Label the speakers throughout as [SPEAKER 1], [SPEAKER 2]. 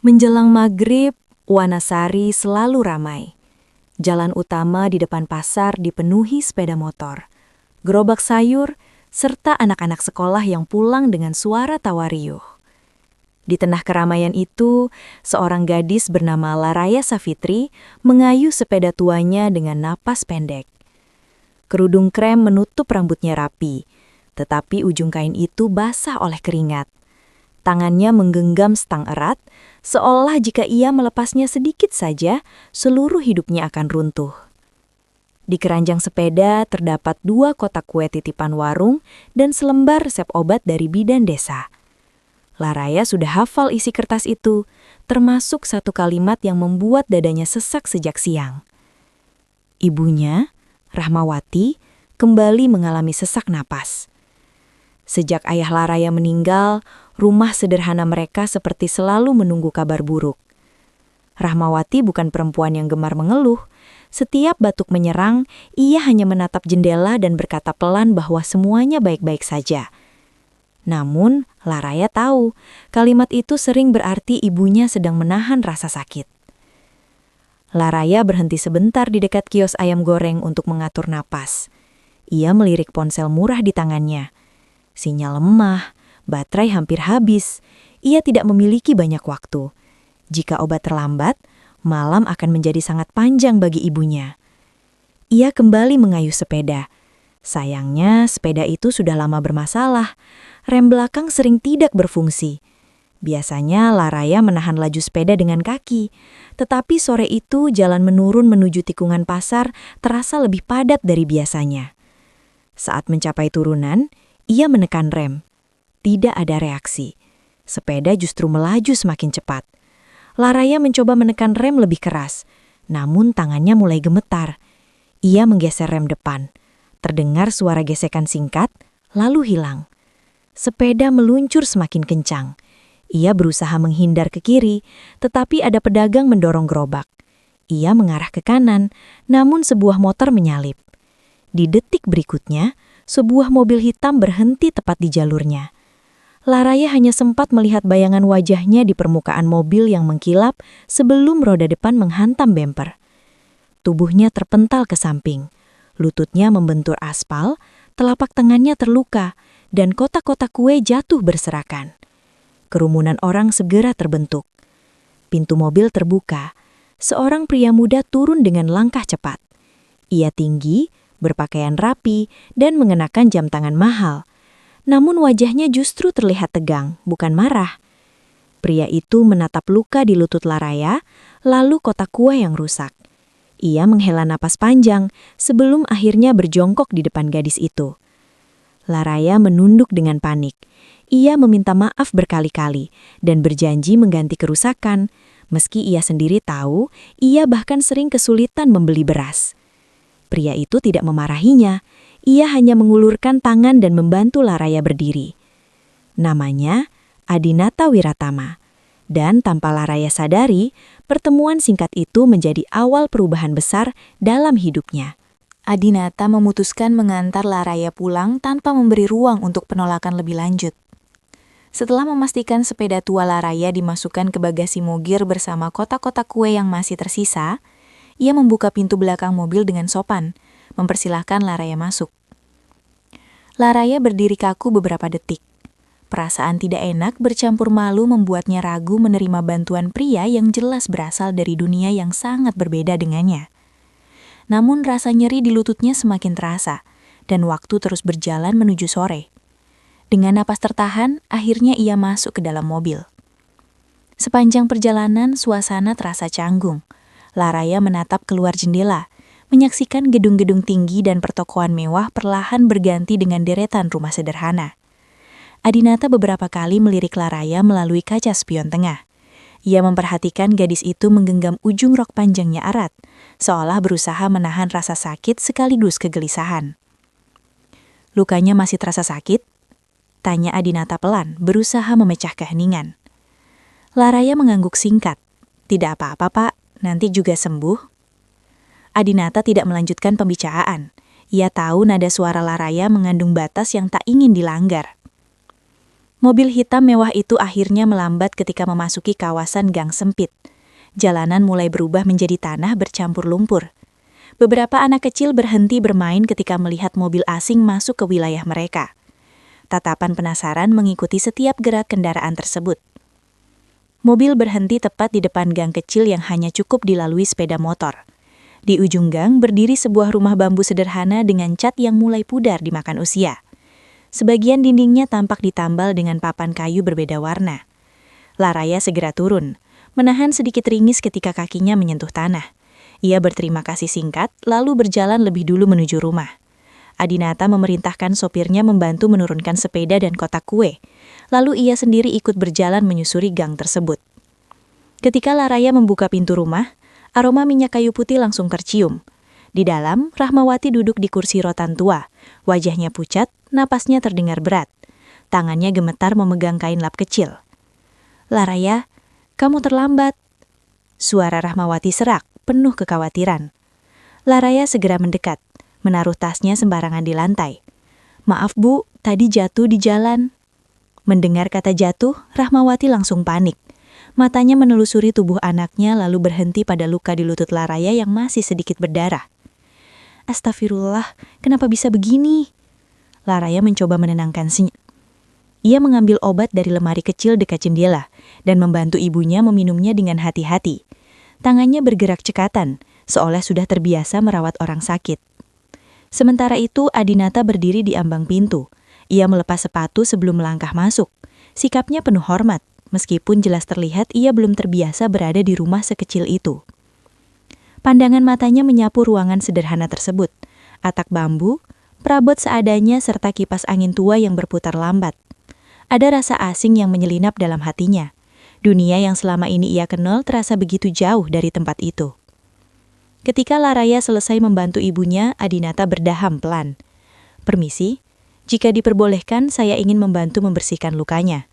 [SPEAKER 1] Menjelang maghrib, Wanasari selalu ramai. Jalan utama di depan pasar dipenuhi sepeda motor, gerobak sayur, serta anak-anak sekolah yang pulang dengan suara tawa riuh. Di tengah keramaian itu, seorang gadis bernama Laraya Savitri mengayuh sepeda tuanya dengan napas pendek. Kerudung krem menutup rambutnya rapi, tetapi ujung kain itu basah oleh keringat. Tangannya menggenggam stang erat, seolah jika ia melepasnya sedikit saja, seluruh hidupnya akan runtuh. Di keranjang sepeda terdapat 2 kotak kue titipan warung dan selembar resep obat dari bidan desa. Laraya sudah hafal isi kertas itu, termasuk satu kalimat yang membuat dadanya sesak sejak siang. Ibunya, Rahmawati, kembali mengalami sesak napas. Sejak ayah Laraya meninggal, rumah sederhana mereka seperti selalu menunggu kabar buruk. Rahmawati bukan perempuan yang gemar mengeluh. Setiap batuk menyerang, ia hanya menatap jendela dan berkata pelan bahwa semuanya baik-baik saja. Namun, Laraya tahu, kalimat itu sering berarti ibunya sedang menahan rasa sakit. Laraya berhenti sebentar di dekat kios ayam goreng untuk mengatur napas. Ia melirik ponsel murah di tangannya. Sinyal lemah, baterai hampir habis. Ia tidak memiliki banyak waktu. Jika obat terlambat, malam akan menjadi sangat panjang bagi ibunya. Ia kembali mengayuh sepeda. Sayangnya, sepeda itu sudah lama bermasalah. Rem belakang sering tidak berfungsi. Biasanya Laraya menahan laju sepeda dengan kaki. Tetapi sore itu jalan menurun menuju tikungan pasar terasa lebih padat dari biasanya. Saat mencapai turunan, ia menekan rem. Tidak ada reaksi. Sepeda justru melaju semakin cepat. Laraya mencoba menekan rem lebih keras, namun tangannya mulai gemetar. Ia menggeser rem depan. Terdengar suara gesekan singkat, lalu hilang. Sepeda meluncur semakin kencang. Ia berusaha menghindar ke kiri, tetapi ada pedagang mendorong gerobak. Ia mengarah ke kanan, namun sebuah motor menyalip. Di detik berikutnya, sebuah mobil hitam berhenti tepat di jalurnya. Laraya hanya sempat melihat bayangan wajahnya di permukaan mobil yang mengkilap sebelum roda depan menghantam bemper. Tubuhnya terpental ke samping, lututnya membentur aspal, telapak tangannya terluka, dan kotak-kotak kue jatuh berserakan. Kerumunan orang segera terbentuk. Pintu mobil terbuka. Seorang pria muda turun dengan langkah cepat. Ia tinggi, berpakaian rapi, dan mengenakan jam tangan mahal. Namun wajahnya justru terlihat tegang, bukan marah. Pria itu menatap luka di lutut Laraya, lalu kotak kue yang rusak. Ia menghela napas panjang sebelum akhirnya berjongkok di depan gadis itu. Laraya menunduk dengan panik. Ia meminta maaf berkali-kali dan berjanji mengganti kerusakan, meski ia sendiri tahu ia bahkan sering kesulitan membeli beras. Pria itu tidak memarahinya, ia hanya mengulurkan tangan dan membantu Laraya berdiri. Namanya Adinata Wiratama, dan tanpa Laraya sadari, pertemuan singkat itu menjadi awal perubahan besar dalam hidupnya. Adinata memutuskan mengantar Laraya pulang tanpa memberi ruang untuk penolakan lebih lanjut. Setelah memastikan sepeda tua Laraya dimasukkan ke bagasi mobil bersama kotak-kotak kue yang masih tersisa, ia membuka pintu belakang mobil dengan sopan, mempersilahkan Laraya masuk. Laraya berdiri kaku beberapa detik. Perasaan tidak enak bercampur malu membuatnya ragu menerima bantuan pria yang jelas berasal dari dunia yang sangat berbeda dengannya. Namun rasa nyeri di lututnya semakin terasa, dan waktu terus berjalan menuju sore. Dengan napas tertahan, akhirnya ia masuk ke dalam mobil. Sepanjang perjalanan, suasana terasa canggung. Laraya menatap keluar jendela, menyaksikan gedung-gedung tinggi dan pertokoan mewah perlahan berganti dengan deretan rumah sederhana. Adinata beberapa kali melirik Laraya melalui kaca spion tengah. Ia memperhatikan gadis itu menggenggam ujung rok panjangnya erat, seolah berusaha menahan rasa sakit sekaligus kegelisahan. "Lukanya masih terasa sakit?" tanya Adinata pelan, berusaha memecah keheningan. Laraya mengangguk singkat. "Tidak apa-apa, Pak. Nanti juga sembuh." Adinata tidak melanjutkan pembicaraan. Ia tahu nada suara Laraya mengandung batas yang tak ingin dilanggar. Mobil hitam mewah itu akhirnya melambat ketika memasuki kawasan gang sempit. Jalanan mulai berubah menjadi tanah bercampur lumpur. Beberapa anak kecil berhenti bermain ketika melihat mobil asing masuk ke wilayah mereka. Tatapan penasaran mengikuti setiap gerak kendaraan tersebut. Mobil berhenti tepat di depan gang kecil yang hanya cukup dilalui sepeda motor. Di ujung gang berdiri sebuah rumah bambu sederhana dengan cat yang mulai pudar dimakan usia. Sebagian dindingnya tampak ditambal dengan papan kayu berbeda warna. Laraya segera turun, menahan sedikit ringis ketika kakinya menyentuh tanah. Ia berterima kasih singkat, lalu berjalan lebih dulu menuju rumah. Adinata memerintahkan sopirnya membantu menurunkan sepeda dan kotak kue. Lalu ia sendiri ikut berjalan menyusuri gang tersebut. Ketika Laraya membuka pintu rumah, aroma minyak kayu putih langsung tercium. Di dalam, Rahmawati duduk di kursi rotan tua. Wajahnya pucat, napasnya terdengar berat. Tangannya gemetar memegang kain lap kecil. "Laraya, kamu terlambat." Suara Rahmawati serak, penuh kekhawatiran. Laraya segera mendekat, menaruh tasnya sembarangan di lantai. "Maaf Bu, tadi jatuh di jalan." Mendengar kata jatuh, Rahmawati langsung panik. Matanya menelusuri tubuh anaknya lalu berhenti pada luka di lutut Laraya yang masih sedikit berdarah. "Astagfirullah, kenapa bisa begini?" Laraya mencoba menenangkan Ia mengambil obat dari lemari kecil dekat jendela dan membantu ibunya meminumnya dengan hati-hati. Tangannya bergerak cekatan, seolah sudah terbiasa merawat orang sakit. Sementara itu, Adinata berdiri di ambang pintu. Ia melepas sepatu sebelum melangkah masuk. Sikapnya penuh hormat, meskipun jelas terlihat ia belum terbiasa berada di rumah sekecil itu. Pandangan matanya menyapu ruangan sederhana tersebut. Atap bambu, perabot seadanya serta kipas angin tua yang berputar lambat. Ada rasa asing yang menyelinap dalam hatinya. Dunia yang selama ini ia kenal terasa begitu jauh dari tempat itu. Ketika Laraya selesai membantu ibunya, Adinata berdaham pelan. "Permisi, jika diperbolehkan saya ingin membantu membersihkan lukanya."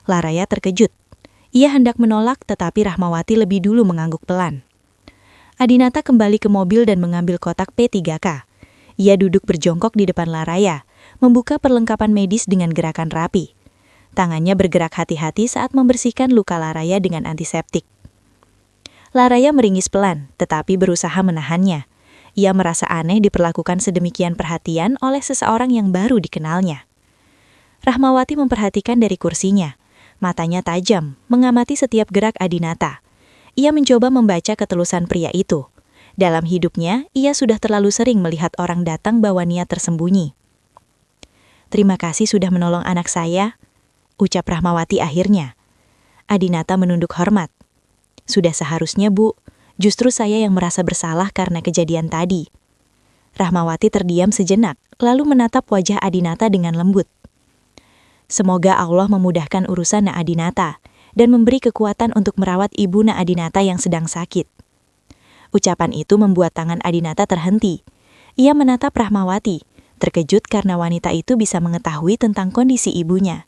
[SPEAKER 1] Laraya terkejut. Ia hendak menolak tetapi Rahmawati lebih dulu mengangguk pelan. Adinata kembali ke mobil dan mengambil kotak P3K. Ia duduk berjongkok di depan Laraya, membuka perlengkapan medis dengan gerakan rapi. Tangannya bergerak hati-hati saat membersihkan luka Laraya dengan antiseptik. Laraya meringis pelan, tetapi berusaha menahannya. Ia merasa aneh diperlakukan sedemikian perhatian oleh seseorang yang baru dikenalnya. Rahmawati memperhatikan dari kursinya. Matanya tajam, mengamati setiap gerak Adinata. Ia mencoba membaca ketulusan pria itu. Dalam hidupnya, ia sudah terlalu sering melihat orang datang bawa niat tersembunyi. "Terima kasih sudah menolong anak saya," ucap Rahmawati akhirnya. Adinata menunduk hormat. "Sudah seharusnya, Bu. Justru saya yang merasa bersalah karena kejadian tadi." Rahmawati terdiam sejenak, lalu menatap wajah Adinata dengan lembut. "Semoga Allah memudahkan urusan Na Adinata dan memberi kekuatan untuk merawat ibu Na Adinata yang sedang sakit." Ucapan itu membuat tangan Adinata terhenti. Ia menatap Rahmawati, terkejut karena wanita itu bisa mengetahui tentang kondisi ibunya.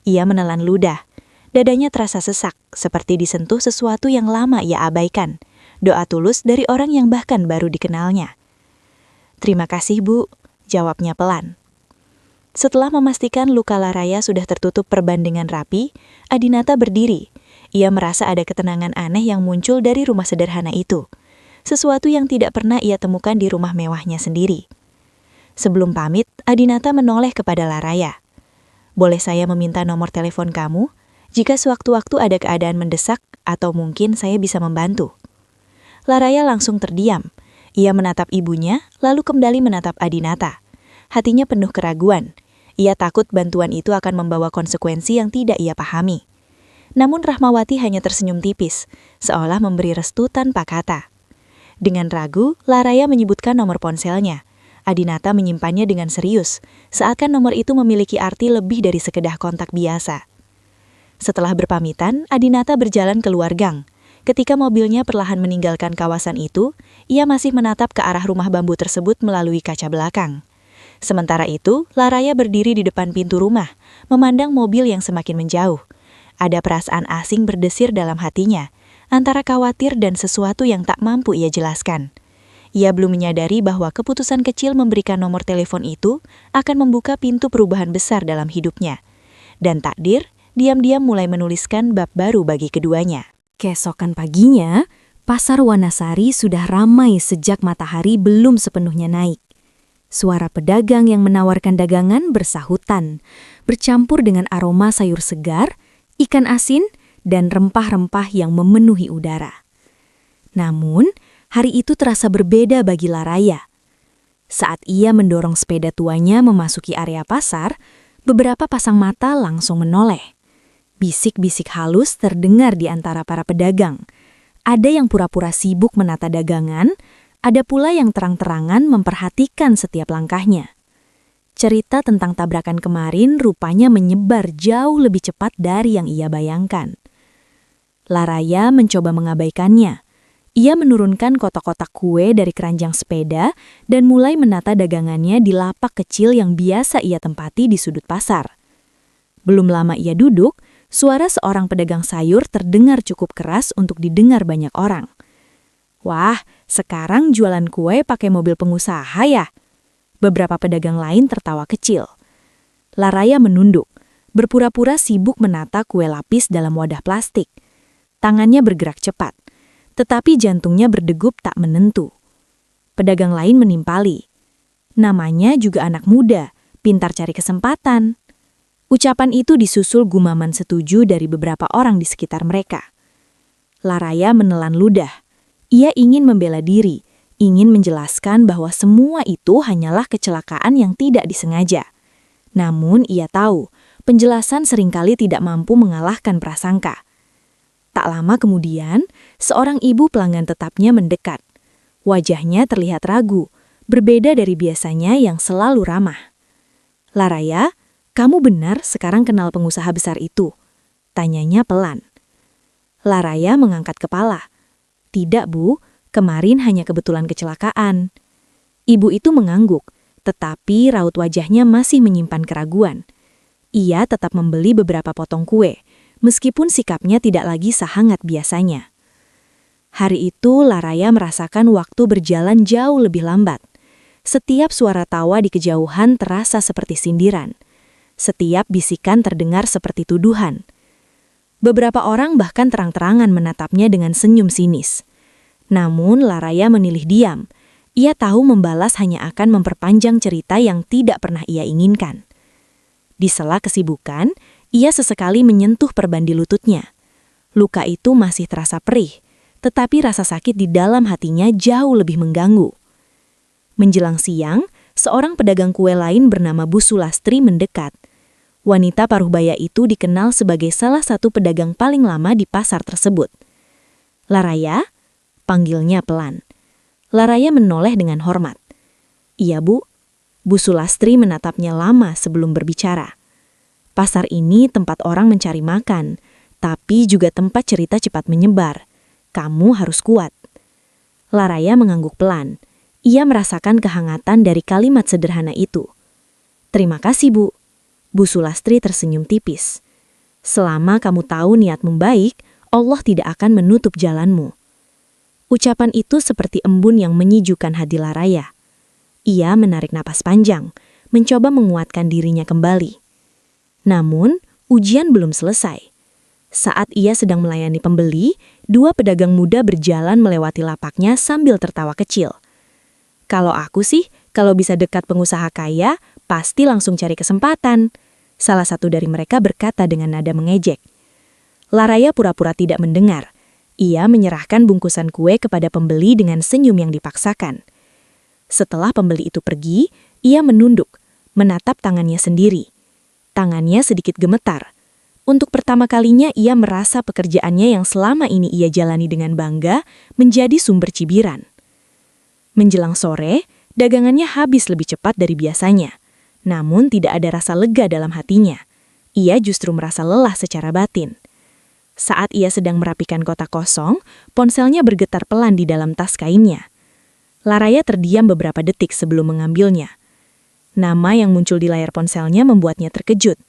[SPEAKER 1] Ia menelan ludah. Dadanya terasa sesak, seperti disentuh sesuatu yang lama ia abaikan. Doa tulus dari orang yang bahkan baru dikenalnya. "Terima kasih, Bu," jawabnya pelan. Setelah memastikan luka Laraya sudah tertutup perban dengan rapi, Adinata berdiri. Ia merasa ada ketenangan aneh yang muncul dari rumah sederhana itu. Sesuatu yang tidak pernah ia temukan di rumah mewahnya sendiri. Sebelum pamit, Adinata menoleh kepada Laraya. "Boleh saya meminta nomor telepon kamu? Jika sewaktu-waktu ada keadaan mendesak, atau mungkin saya bisa membantu." Laraya langsung terdiam. Ia menatap ibunya, lalu kembali menatap Adinata. Hatinya penuh keraguan. Ia takut bantuan itu akan membawa konsekuensi yang tidak ia pahami. Namun Rahmawati hanya tersenyum tipis, seolah memberi restu tanpa kata. Dengan ragu, Laraya menyebutkan nomor ponselnya. Adinata menyimpannya dengan serius, seakan nomor itu memiliki arti lebih dari sekedar kontak biasa. Setelah berpamitan, Adinata berjalan keluar gang. Ketika mobilnya perlahan meninggalkan kawasan itu, ia masih menatap ke arah rumah bambu tersebut melalui kaca belakang. Sementara itu, Laraya berdiri di depan pintu rumah, memandang mobil yang semakin menjauh. Ada perasaan asing berdesir dalam hatinya, antara khawatir dan sesuatu yang tak mampu ia jelaskan. Ia belum menyadari bahwa keputusan kecil memberikan nomor telepon itu akan membuka pintu perubahan besar dalam hidupnya. dan takdir diam-diam mulai menuliskan bab baru bagi keduanya. Keesokan paginya, pasar Wanasari sudah ramai sejak matahari belum sepenuhnya naik. Suara pedagang yang menawarkan dagangan bersahutan, bercampur dengan aroma sayur segar, ikan asin, dan rempah-rempah yang memenuhi udara. Namun, hari itu terasa berbeda bagi Laraya. Saat ia mendorong sepeda tuanya memasuki area pasar, beberapa pasang mata langsung menoleh. Bisik-bisik halus terdengar di antara para pedagang. Ada yang pura-pura sibuk menata dagangan, ada pula yang terang-terangan memperhatikan setiap langkahnya. Cerita tentang tabrakan kemarin rupanya menyebar jauh lebih cepat dari yang ia bayangkan. Laraya mencoba mengabaikannya. Ia menurunkan kotak-kotak kue dari keranjang sepeda dan mulai menata dagangannya di lapak kecil yang biasa ia tempati di sudut pasar. Belum lama ia duduk, suara seorang pedagang sayur terdengar cukup keras untuk didengar banyak orang. "Wah, sekarang jualan kue pakai mobil pengusaha ya?" Beberapa pedagang lain tertawa kecil. Laraya menunduk, berpura-pura sibuk menata kue lapis dalam wadah plastik. Tangannya bergerak cepat, tetapi jantungnya berdegup tak menentu. Pedagang lain menimpali. Namanya juga anak muda, pintar cari kesempatan. Ucapan itu disusul gumaman setuju dari beberapa orang di sekitar mereka. Laraya menelan ludah. Ia ingin membela diri, ingin menjelaskan bahwa semua itu hanyalah kecelakaan yang tidak disengaja. Namun ia tahu, penjelasan seringkali tidak mampu mengalahkan prasangka. Tak lama kemudian, seorang ibu pelanggan tetapnya mendekat. Wajahnya terlihat ragu, berbeda dari biasanya yang selalu ramah. "Laraya, kamu benar sekarang kenal pengusaha besar itu?" tanyanya pelan. Laraya mengangkat kepala. "Tidak, Bu, kemarin hanya kebetulan kecelakaan." Ibu itu mengangguk, tetapi raut wajahnya masih menyimpan keraguan. Ia tetap membeli beberapa potong kue, meskipun sikapnya tidak lagi sehangat biasanya. Hari itu Laraya merasakan waktu berjalan jauh lebih lambat. Setiap suara tawa di kejauhan terasa seperti sindiran. Setiap bisikan terdengar seperti tuduhan. Beberapa orang bahkan terang-terangan menatapnya dengan senyum sinis. Namun Laraya memilih diam. Ia tahu membalas hanya akan memperpanjang cerita yang tidak pernah ia inginkan. Di sela kesibukan, ia sesekali menyentuh perban di lututnya. Luka itu masih terasa perih, tetapi rasa sakit di dalam hatinya jauh lebih mengganggu. Menjelang siang, seorang pedagang kue lain bernama Bu Sulastri mendekat. Wanita paruh baya itu dikenal sebagai salah satu pedagang paling lama di pasar tersebut. "Laraya?" panggilnya pelan. Laraya menoleh dengan hormat. "Iya, Bu." Bu Sulastri menatapnya lama sebelum berbicara. "Pasar ini tempat orang mencari makan, tapi juga tempat cerita cepat menyebar. Kamu harus kuat." Laraya mengangguk pelan. Ia merasakan kehangatan dari kalimat sederhana itu. "Terima kasih, Bu." Bu Sulastri tersenyum tipis. "Selama kamu tahu niatmu baik, Allah tidak akan menutup jalanmu." Ucapan itu seperti embun yang menyejukkan hati Laraya. Ia menarik napas panjang, mencoba menguatkan dirinya kembali. Namun, ujian belum selesai. Saat ia sedang melayani pembeli, dua pedagang muda berjalan melewati lapaknya sambil tertawa kecil. "Kalau aku sih, kalau bisa dekat pengusaha kaya, pasti langsung cari kesempatan." Salah satu dari mereka berkata dengan nada mengejek. Laraya pura-pura tidak mendengar. Ia menyerahkan bungkusan kue kepada pembeli dengan senyum yang dipaksakan. Setelah pembeli itu pergi, ia menunduk, menatap tangannya sendiri. Tangannya sedikit gemetar. Untuk pertama kalinya ia merasa pekerjaannya yang selama ini ia jalani dengan bangga menjadi sumber cibiran. Menjelang sore, dagangannya habis lebih cepat dari biasanya. Namun tidak ada rasa lega dalam hatinya. Ia justru merasa lelah secara batin. Saat ia sedang merapikan kotak kosong, ponselnya bergetar pelan di dalam tas kainnya. Laraya terdiam beberapa detik sebelum mengambilnya. Nama yang muncul di layar ponselnya membuatnya terkejut.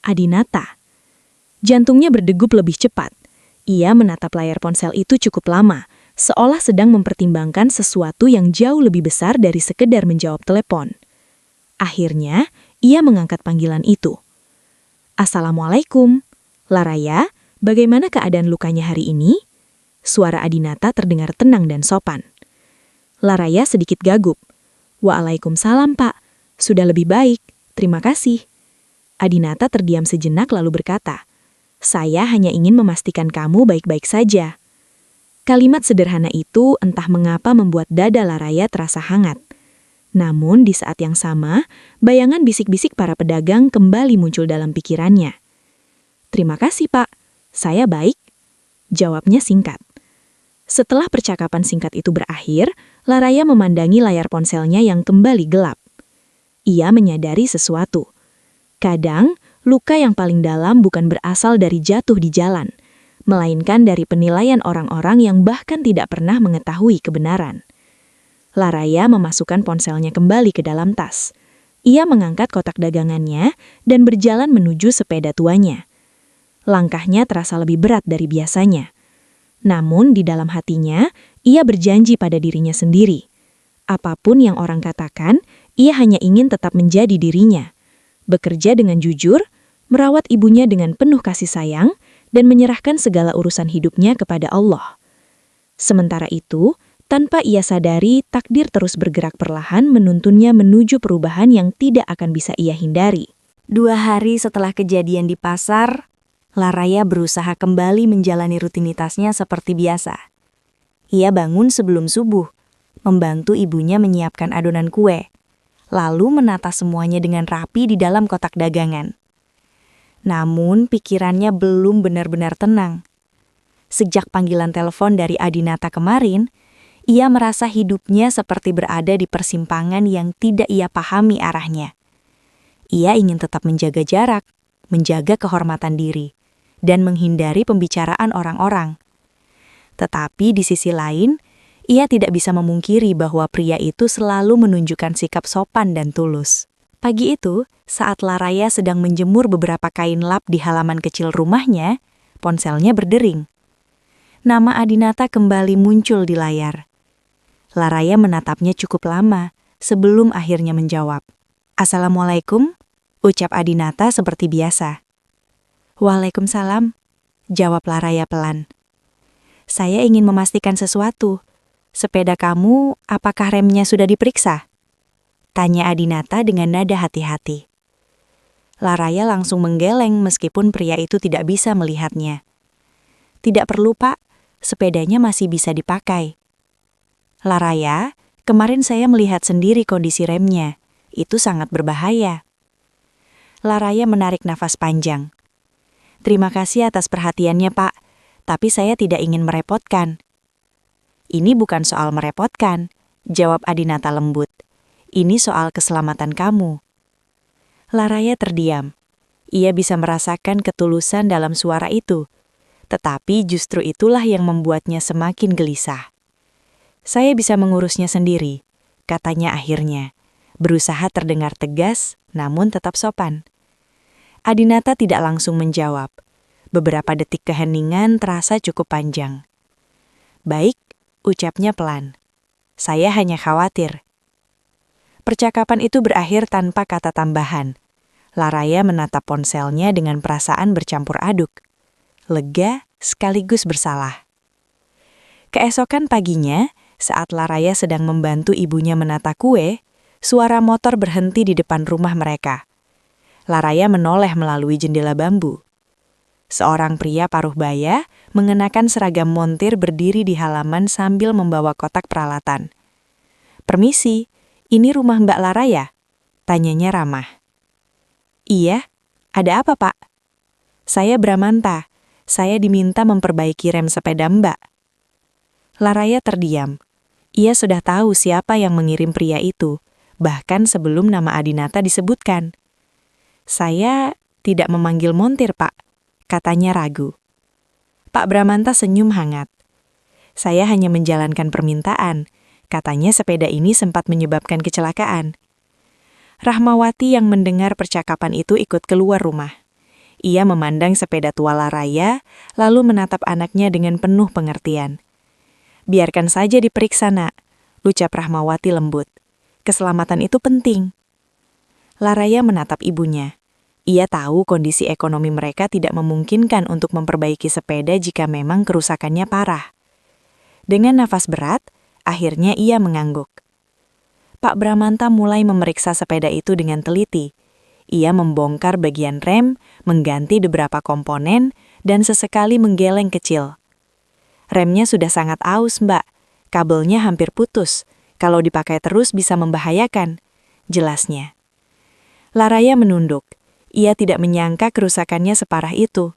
[SPEAKER 1] Adinata. Jantungnya berdegup lebih cepat. Ia menatap layar ponsel itu cukup lama, seolah sedang mempertimbangkan sesuatu yang jauh lebih besar dari sekedar menjawab telepon. Akhirnya, ia mengangkat panggilan itu. "Assalamualaikum. Laraya, bagaimana keadaan lukanya hari ini?" Suara Adinata terdengar tenang dan sopan. Laraya sedikit gagup. "Waalaikumsalam, Pak. Sudah lebih baik. Terima kasih." Adinata terdiam sejenak lalu berkata, "Saya hanya ingin memastikan kamu baik-baik saja." Kalimat sederhana itu entah mengapa membuat dada Laraya terasa hangat. Namun di saat yang sama, bayangan bisik-bisik para pedagang kembali muncul dalam pikirannya. "Terima kasih, Pak. Saya baik," jawabnya singkat. Setelah percakapan singkat itu berakhir, Laraya memandangi layar ponselnya yang kembali gelap. Ia menyadari sesuatu. Kadang, luka yang paling dalam bukan berasal dari jatuh di jalan, melainkan dari penilaian orang-orang yang bahkan tidak pernah mengetahui kebenaran. Laraya memasukkan ponselnya kembali ke dalam tas. Ia mengangkat kotak dagangannya dan berjalan menuju sepeda tuanya. Langkahnya terasa lebih berat dari biasanya. Namun di dalam hatinya, ia berjanji pada dirinya sendiri. Apapun yang orang katakan, ia hanya ingin tetap menjadi dirinya. Bekerja dengan jujur, merawat ibunya dengan penuh kasih sayang, dan menyerahkan segala urusan hidupnya kepada Allah. Sementara itu, tanpa ia sadari, takdir terus bergerak perlahan menuntunnya menuju perubahan yang tidak akan bisa ia hindari. 2 hari setelah kejadian di pasar, Laraya berusaha kembali menjalani rutinitasnya seperti biasa. Ia bangun sebelum subuh, membantu ibunya menyiapkan adonan kue, lalu menata semuanya dengan rapi di dalam kotak dagangan. Namun pikirannya belum benar-benar tenang. Sejak panggilan telepon dari Adinata kemarin, ia merasa hidupnya seperti berada di persimpangan yang tidak ia pahami arahnya. Ia ingin tetap menjaga jarak, menjaga kehormatan diri, dan menghindari pembicaraan orang-orang. Tetapi di sisi lain, ia tidak bisa memungkiri bahwa pria itu selalu menunjukkan sikap sopan dan tulus. Pagi itu, saat Laraya sedang menjemur beberapa kain lap di halaman kecil rumahnya, ponselnya berdering. Nama Adinata kembali muncul di layar. Laraya menatapnya cukup lama sebelum akhirnya menjawab. "Assalamualaikum," ucap Adinata seperti biasa. "Waalaikumsalam," jawab Laraya pelan. "Saya ingin memastikan sesuatu. Sepeda kamu, apakah remnya sudah diperiksa?" tanya Adinata dengan nada hati-hati. Laraya langsung menggeleng meskipun pria itu tidak bisa melihatnya. "Tidak perlu, Pak. Sepedanya masih bisa dipakai." "Laraya, kemarin saya melihat sendiri kondisi remnya. Itu sangat berbahaya." Laraya menarik nafas panjang. "Terima kasih atas perhatiannya, Pak. Tapi saya tidak ingin merepotkan." "Ini bukan soal merepotkan," jawab Adinata lembut. "Ini soal keselamatan kamu." Laraya terdiam. Ia bisa merasakan ketulusan dalam suara itu. Tetapi justru itulah yang membuatnya semakin gelisah. "Saya bisa mengurusnya sendiri," katanya akhirnya. Berusaha terdengar tegas, namun tetap sopan. Adinata tidak langsung menjawab. Beberapa detik keheningan terasa cukup panjang. "Baik," ucapnya pelan. "Saya hanya khawatir." Percakapan itu berakhir tanpa kata tambahan. Laraya menatap ponselnya dengan perasaan bercampur aduk. Lega sekaligus bersalah. Keesokan paginya, saat Laraya sedang membantu ibunya menata kue, suara motor berhenti di depan rumah mereka. Laraya menoleh melalui jendela bambu. Seorang pria paruh baya mengenakan seragam montir berdiri di halaman sambil membawa kotak peralatan. "Permisi, ini rumah Mbak Laraya?" tanyanya ramah. "Iya, ada apa, Pak?" "Saya Bramanta. Saya diminta memperbaiki rem sepeda Mbak." Laraya terdiam. Ia sudah tahu siapa yang mengirim pria itu, bahkan sebelum nama Adinata disebutkan. "Saya tidak memanggil montir, Pak," katanya ragu. Pak Bramanta senyum hangat. "Saya hanya menjalankan permintaan. Katanya sepeda ini sempat menyebabkan kecelakaan." Rahmawati yang mendengar percakapan itu ikut keluar rumah. Ia memandang sepeda tua Laraya, lalu menatap anaknya dengan penuh pengertian. "Biarkan saja diperiksa, Nak," ucap Rahmawati lembut. "Keselamatan itu penting." Laraya menatap ibunya. Ia tahu kondisi ekonomi mereka tidak memungkinkan untuk memperbaiki sepeda jika memang kerusakannya parah. Dengan nafas berat, akhirnya ia mengangguk. Pak Bramanta mulai memeriksa sepeda itu dengan teliti. Ia membongkar bagian rem, mengganti beberapa komponen, dan sesekali menggeleng kecil. Remnya sudah sangat aus, Mbak. Kabelnya hampir putus. Kalau dipakai terus bisa membahayakan, jelasnya. Laraya menunduk. Ia tidak menyangka kerusakannya separah itu.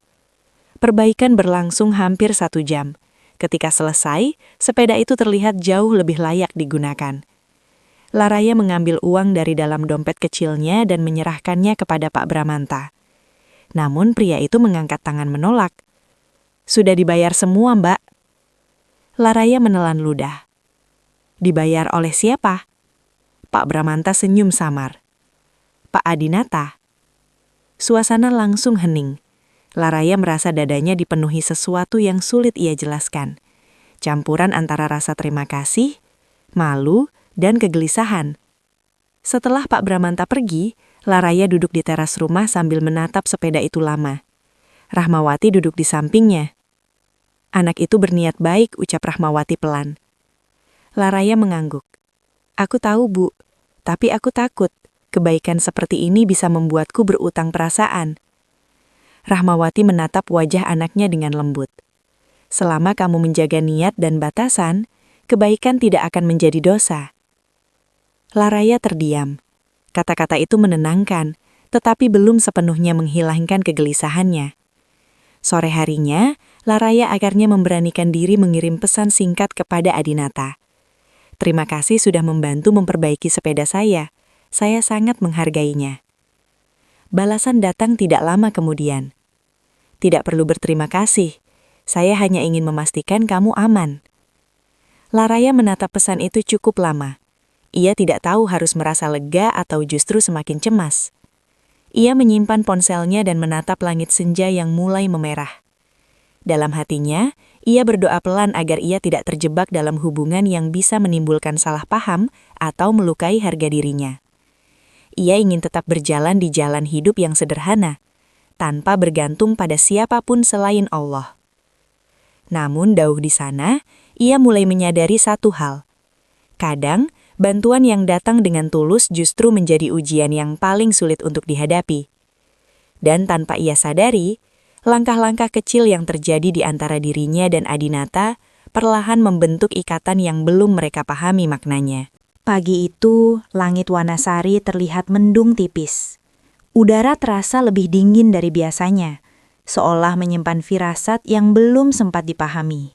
[SPEAKER 1] Perbaikan berlangsung hampir 1 jam. Ketika selesai, sepeda itu terlihat jauh lebih layak digunakan. Laraya mengambil uang dari dalam dompet kecilnya dan menyerahkannya kepada Pak Bramanta. Namun pria itu mengangkat tangan menolak. "Sudah dibayar semua, Mbak." Laraya menelan ludah. "Dibayar oleh siapa?" Pak Bramanta senyum samar. "Pak Adinata." Suasana langsung hening. Laraya merasa dadanya dipenuhi sesuatu yang sulit ia jelaskan. Campuran antara rasa terima kasih, malu, dan kegelisahan. Setelah Pak Bramanta pergi, Laraya duduk di teras rumah sambil menatap sepeda itu lama. Rahmawati duduk di sampingnya. "Anak itu berniat baik," ucap Rahmawati pelan. Laraya mengangguk. "Aku tahu, Bu, tapi aku takut. Kebaikan seperti ini bisa membuatku berutang perasaan." Rahmawati menatap wajah anaknya dengan lembut. "Selama kamu menjaga niat dan batasan, kebaikan tidak akan menjadi dosa." Laraya terdiam. Kata-kata itu menenangkan, tetapi belum sepenuhnya menghilangkan kegelisahannya. Sore harinya, Laraya akhirnya memberanikan diri mengirim pesan singkat kepada Adinata. "Terima kasih sudah membantu memperbaiki sepeda saya. Saya sangat menghargainya." Balasan datang tidak lama kemudian. "Tidak perlu berterima kasih. Saya hanya ingin memastikan kamu aman." Laraya menatap pesan itu cukup lama. Ia tidak tahu harus merasa lega atau justru semakin cemas. Ia menyimpan ponselnya dan menatap langit senja yang mulai memerah. Dalam hatinya, ia berdoa pelan agar ia tidak terjebak dalam hubungan yang bisa menimbulkan salah paham atau melukai harga dirinya. Ia ingin tetap berjalan di jalan hidup yang sederhana, tanpa bergantung pada siapapun selain Allah. Namun dauh di sana, ia mulai menyadari satu hal. Kadang, bantuan yang datang dengan tulus justru menjadi ujian yang paling sulit untuk dihadapi. Dan tanpa ia sadari, langkah-langkah kecil yang terjadi di antara dirinya dan Adinata perlahan membentuk ikatan yang belum mereka pahami maknanya. Pagi itu, langit Wanasari terlihat mendung tipis. Udara terasa lebih dingin dari biasanya, seolah menyimpan firasat yang belum sempat dipahami.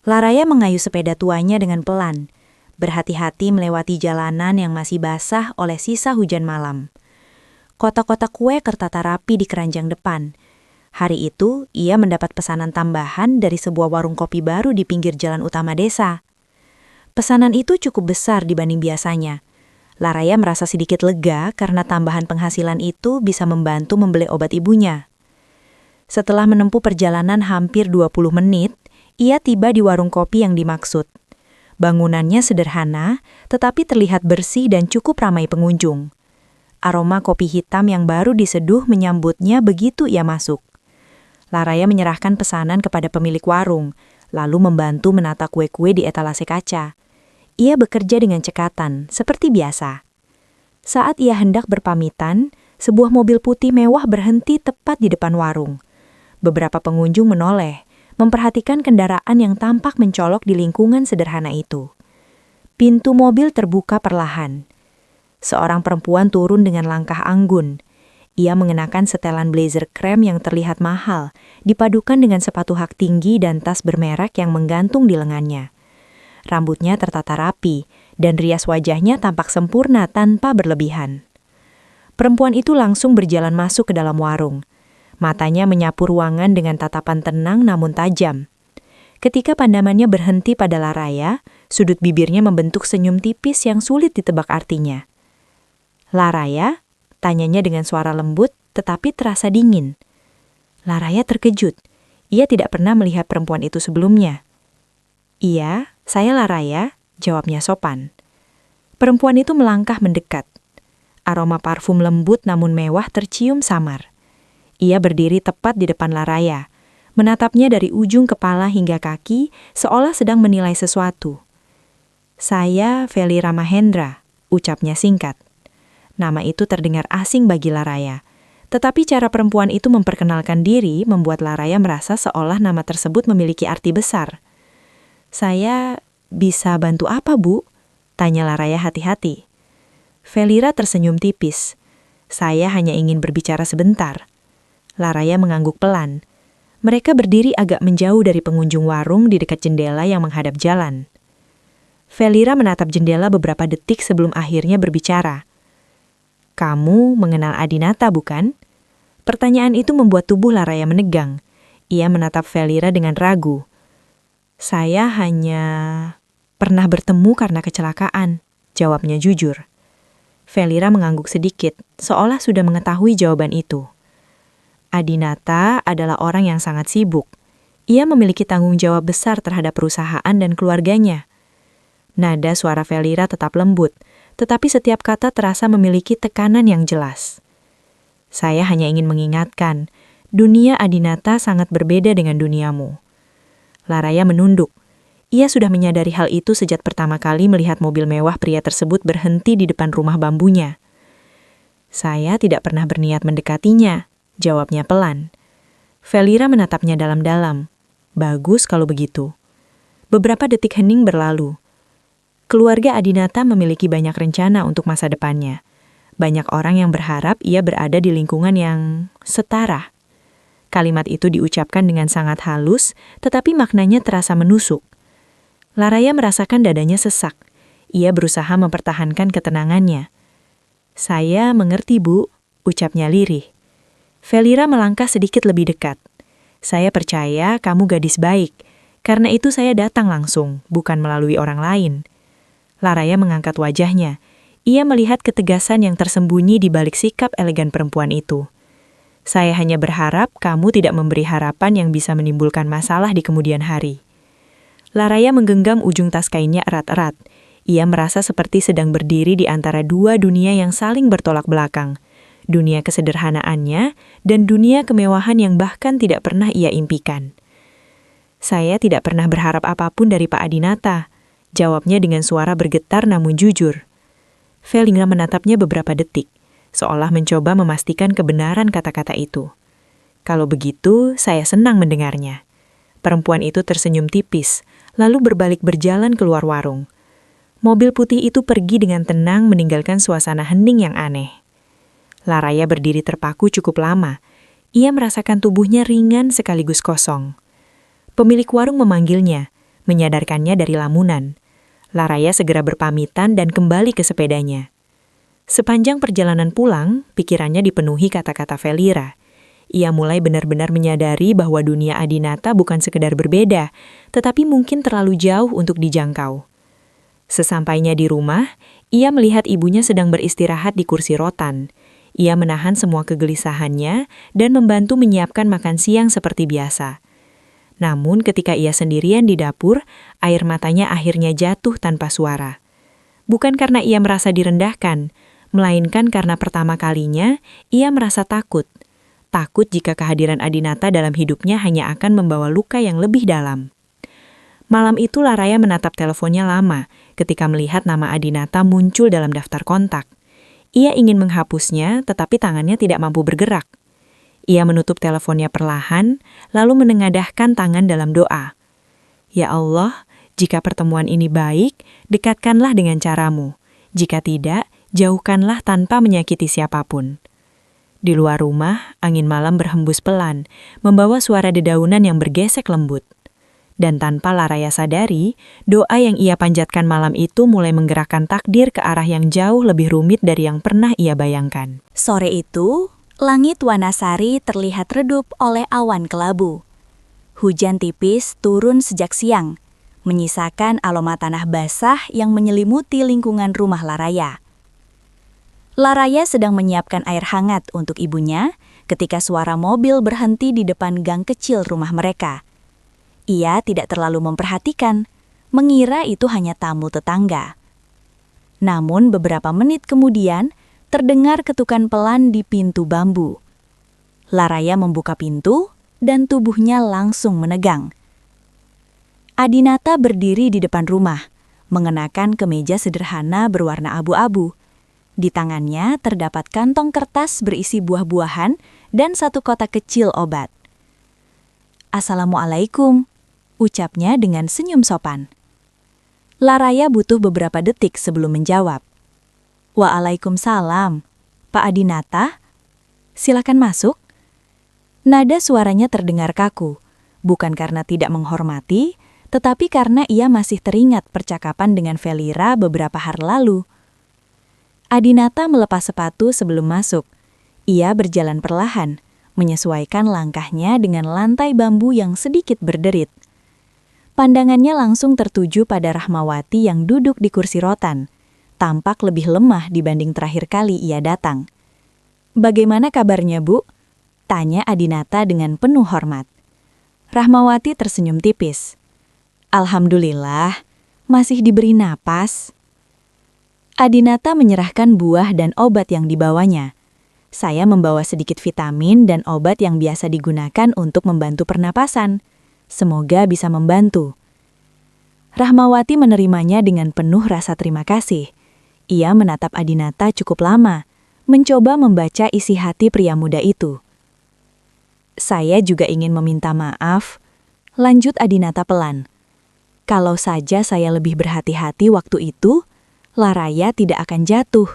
[SPEAKER 1] Laraya mengayuh sepeda tuanya dengan pelan, berhati-hati melewati jalanan yang masih basah oleh sisa hujan malam. Kotak-kotak kue tertata rapi di keranjang depan. Hari itu, ia mendapat pesanan tambahan dari sebuah warung kopi baru di pinggir jalan utama desa. Pesanan itu cukup besar dibanding biasanya. Laraya merasa sedikit lega karena tambahan penghasilan itu bisa membantu membeli obat ibunya. Setelah menempuh perjalanan hampir 20 menit, ia tiba di warung kopi yang dimaksud. Bangunannya sederhana, tetapi terlihat bersih dan cukup ramai pengunjung. Aroma kopi hitam yang baru diseduh menyambutnya begitu ia masuk. Laraya menyerahkan pesanan kepada pemilik warung, lalu membantu menata kue-kue di etalase kaca. Ia bekerja dengan cekatan, seperti biasa. Saat ia hendak berpamitan, sebuah mobil putih mewah berhenti tepat di depan warung. Beberapa pengunjung menoleh, memperhatikan kendaraan yang tampak mencolok di lingkungan sederhana itu. Pintu mobil terbuka perlahan. Seorang perempuan turun dengan langkah anggun. Ia mengenakan setelan blazer krem yang terlihat mahal, dipadukan dengan sepatu hak tinggi dan tas bermerek yang menggantung di lengannya. Rambutnya tertata rapi, dan rias wajahnya tampak sempurna tanpa berlebihan. Perempuan itu langsung berjalan masuk ke dalam warung. Matanya menyapu ruangan dengan tatapan tenang namun tajam. Ketika pandangannya berhenti pada Laraya, sudut bibirnya membentuk senyum tipis yang sulit ditebak artinya. "Laraya?" tanyanya dengan suara lembut tetapi terasa dingin. Laraya terkejut. Ia tidak pernah melihat perempuan itu sebelumnya. "Iya, saya Laraya," jawabnya sopan. Perempuan itu melangkah mendekat. Aroma parfum lembut namun mewah tercium samar. Ia berdiri tepat di depan Laraya, menatapnya dari ujung kepala hingga kaki seolah sedang menilai sesuatu. "Saya Felira Mahendra," ucapnya singkat. Nama itu terdengar asing bagi Laraya, tetapi cara perempuan itu memperkenalkan diri membuat Laraya merasa seolah nama tersebut memiliki arti besar. "Saya bisa bantu apa, Bu?" tanya Laraya hati-hati. Felira tersenyum tipis. "Saya hanya ingin berbicara sebentar." Laraya mengangguk pelan. Mereka berdiri agak menjauh dari pengunjung warung di dekat jendela yang menghadap jalan. Felira menatap jendela beberapa detik sebelum akhirnya berbicara. "Kamu mengenal Adinata, bukan?" Pertanyaan itu membuat tubuh Laraya menegang. Ia menatap Felira dengan ragu. "Saya hanya pernah bertemu karena kecelakaan," jawabnya jujur. Felira mengangguk sedikit, seolah sudah mengetahui jawaban itu. Adinata adalah orang yang sangat sibuk. Ia memiliki tanggung jawab besar terhadap perusahaan dan keluarganya. Nada suara Felira tetap lembut, tetapi setiap kata terasa memiliki tekanan yang jelas. "Saya hanya ingin mengingatkan, dunia Adinata sangat berbeda dengan duniamu." Laraya menunduk. Ia sudah menyadari hal itu sejak pertama kali melihat mobil mewah pria tersebut berhenti di depan rumah bambunya. "Saya tidak pernah berniat mendekatinya," jawabnya pelan. Felira menatapnya dalam-dalam. "Bagus kalau begitu." Beberapa detik hening berlalu. Keluarga Adinata memiliki banyak rencana untuk masa depannya. Banyak orang yang berharap ia berada di lingkungan yang setara. Kalimat itu diucapkan dengan sangat halus, tetapi maknanya terasa menusuk. Laraya merasakan dadanya sesak. Ia berusaha mempertahankan ketenangannya. "Saya mengerti, Bu," ucapnya lirih. Felira melangkah sedikit lebih dekat. "Saya percaya kamu gadis baik. Karena itu saya datang langsung, bukan melalui orang lain." Laraya mengangkat wajahnya. Ia melihat ketegasan yang tersembunyi di balik sikap elegan perempuan itu. "Saya hanya berharap kamu tidak memberi harapan yang bisa menimbulkan masalah di kemudian hari." Laraya menggenggam ujung tas kainnya erat-erat. Ia merasa seperti sedang berdiri di antara dua dunia yang saling bertolak belakang. Dunia kesederhanaannya dan dunia kemewahan yang bahkan tidak pernah ia impikan. "Saya tidak pernah berharap apapun dari Pak Adinata," jawabnya dengan suara bergetar namun jujur. Felira menatapnya beberapa detik, seolah mencoba memastikan kebenaran kata-kata itu. "Kalau begitu, saya senang mendengarnya." Perempuan itu tersenyum tipis, lalu berbalik berjalan keluar warung. Mobil putih itu pergi dengan tenang meninggalkan suasana hening yang aneh. Laraya berdiri terpaku cukup lama. Ia merasakan tubuhnya ringan sekaligus kosong. Pemilik warung memanggilnya, menyadarkannya dari lamunan. Laraya segera berpamitan dan kembali ke sepedanya. Sepanjang perjalanan pulang, pikirannya dipenuhi kata-kata Felira. Ia mulai benar-benar menyadari bahwa dunia Adinata bukan sekedar berbeda, tetapi mungkin terlalu jauh untuk dijangkau. Sesampainya di rumah, ia melihat ibunya sedang beristirahat di kursi rotan. Ia menahan semua kegelisahannya dan membantu menyiapkan makan siang seperti biasa. Namun ketika ia sendirian di dapur, air matanya akhirnya jatuh tanpa suara. Bukan karena ia merasa direndahkan, melainkan karena pertama kalinya ia merasa takut. Takut jika kehadiran Adinata dalam hidupnya hanya akan membawa luka yang lebih dalam. Malam itu Laraya menatap teleponnya lama ketika melihat nama Adinata muncul dalam daftar kontak. Ia ingin menghapusnya, tetapi tangannya tidak mampu bergerak. Ia menutup teleponnya perlahan, lalu menengadahkan tangan dalam doa. "Ya Allah, jika pertemuan ini baik, dekatkanlah dengan caramu. Jika tidak, jauhkanlah tanpa menyakiti siapapun." Di luar rumah, angin malam berhembus pelan, membawa suara dedaunan yang bergesek lembut. Dan tanpa Laraya sadari, doa yang ia panjatkan malam itu mulai menggerakkan takdir ke arah yang jauh lebih rumit dari yang pernah ia bayangkan.
[SPEAKER 2] Sore itu, langit Wanasari terlihat redup oleh awan kelabu. Hujan tipis turun sejak siang, menyisakan aroma tanah basah yang menyelimuti lingkungan rumah Laraya. Laraya sedang menyiapkan air hangat untuk ibunya ketika suara mobil berhenti di depan gang kecil rumah mereka. Ia tidak terlalu memperhatikan, mengira itu hanya tamu tetangga. Namun beberapa menit kemudian, terdengar ketukan pelan di pintu bambu. Laraya membuka pintu dan tubuhnya langsung menegang. Adinata berdiri di depan rumah, mengenakan kemeja sederhana berwarna abu-abu. Di tangannya terdapat kantong kertas berisi buah-buahan dan satu kotak kecil obat. "Assalamualaikum," ucapnya dengan senyum sopan. Laraya butuh beberapa detik sebelum menjawab. "Waalaikumsalam, Pak Adinata. Silakan masuk." Nada suaranya terdengar kaku, bukan karena tidak menghormati, tetapi karena ia masih teringat percakapan dengan Velira beberapa hari lalu. Adinata melepas sepatu sebelum masuk. Ia berjalan perlahan, menyesuaikan langkahnya dengan lantai bambu yang sedikit berderit. Pandangannya langsung tertuju pada Rahmawati yang duduk di kursi rotan, tampak lebih lemah dibanding terakhir kali ia datang. "Bagaimana kabarnya, Bu?" tanya Adinata dengan penuh hormat. Rahmawati tersenyum tipis. "Alhamdulillah, masih diberi napas." Adinata menyerahkan buah dan obat yang dibawanya. "Saya membawa sedikit vitamin dan obat yang biasa digunakan untuk membantu pernapasan. Semoga bisa membantu." Rahmawati menerimanya dengan penuh rasa terima kasih. Ia menatap Adinata cukup lama, mencoba membaca isi hati pria muda itu. "Saya juga ingin meminta maaf," lanjut Adinata pelan. "Kalau saja saya lebih berhati-hati waktu itu, Laraya tidak akan jatuh."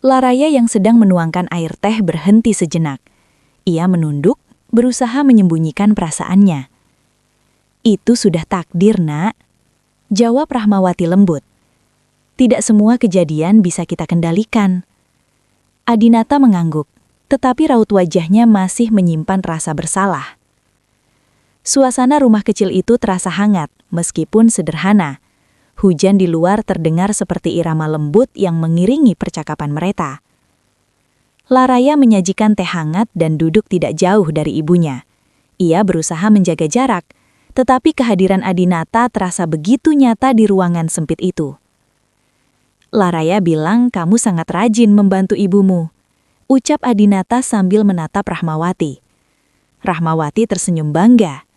[SPEAKER 2] Laraya yang sedang menuangkan air teh berhenti sejenak. Ia menunduk, berusaha menyembunyikan perasaannya. "Itu sudah takdir, Nak," jawab Rahmawati lembut. "Tidak semua kejadian bisa kita kendalikan." Adinata mengangguk, tetapi raut wajahnya masih menyimpan rasa bersalah. Suasana rumah kecil itu terasa hangat, meskipun sederhana. Hujan di luar terdengar seperti irama lembut yang mengiringi percakapan mereka. Laraya menyajikan teh hangat dan duduk tidak jauh dari ibunya. Ia berusaha menjaga jarak, tetapi kehadiran Adinata terasa begitu nyata di ruangan sempit itu. "Laraya bilang kamu sangat rajin membantu ibumu," ucap Adinata sambil menatap Rahmawati. Rahmawati tersenyum bangga.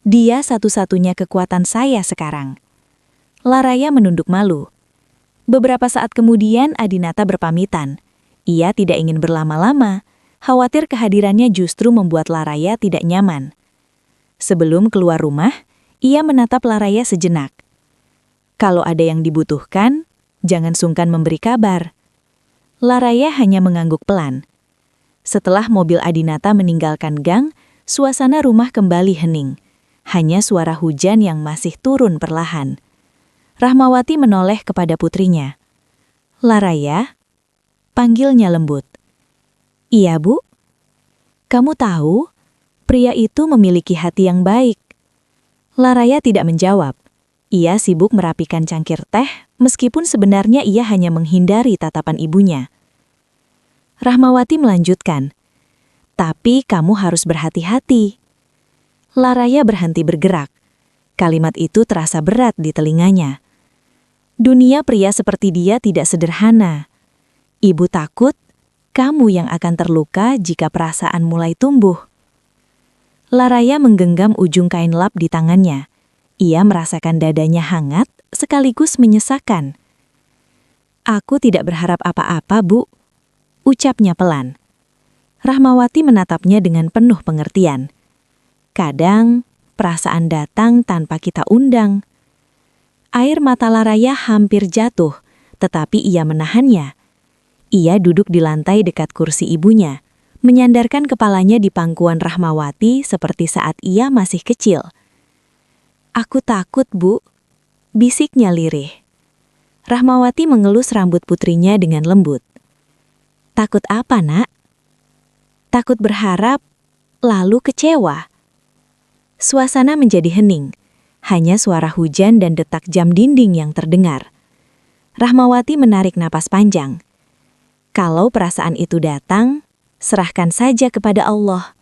[SPEAKER 2] "Dia satu-satunya kekuatan saya sekarang." Laraya menunduk malu. Beberapa saat kemudian Adinata berpamitan. Ia tidak ingin berlama-lama, khawatir kehadirannya justru membuat Laraya tidak nyaman. Sebelum keluar rumah, ia menatap Laraya sejenak. "Kalau ada yang dibutuhkan, jangan sungkan memberi kabar." Laraya hanya mengangguk pelan. Setelah mobil Adinata meninggalkan gang, suasana rumah kembali hening. Hanya suara hujan yang masih turun perlahan. Rahmawati menoleh kepada putrinya. "Laraya?" panggilnya lembut. "Iya, Bu." "Kamu tahu, pria itu memiliki hati yang baik." Laraya tidak menjawab. Ia sibuk merapikan cangkir teh, meskipun sebenarnya ia hanya menghindari tatapan ibunya. Rahmawati melanjutkan, "Tapi kamu harus berhati-hati." Laraya berhenti bergerak. Kalimat itu terasa berat di telinganya. Dunia pria seperti dia tidak sederhana. Ibu takut kamu yang akan terluka jika perasaan mulai tumbuh. Laraya menggenggam ujung kain lap di tangannya. Ia merasakan dadanya hangat sekaligus menyesakan. "Aku tidak berharap apa-apa, Bu," ucapnya pelan. Rahmawati menatapnya dengan penuh pengertian. "Kadang, perasaan datang tanpa kita undang." Air mata Laraya hampir jatuh, tetapi ia menahannya. Ia duduk di lantai dekat kursi ibunya, menyandarkan kepalanya di pangkuan Rahmawati seperti saat ia masih kecil. "Aku takut, Bu," bisiknya lirih. Rahmawati mengelus rambut putrinya dengan lembut. "Takut apa, Nak?" "Takut berharap, lalu kecewa." Suasana menjadi hening. Hanya suara hujan dan detak jam dinding yang terdengar. Rahmawati menarik napas panjang. Kalau perasaan itu datang, serahkan saja kepada Allah.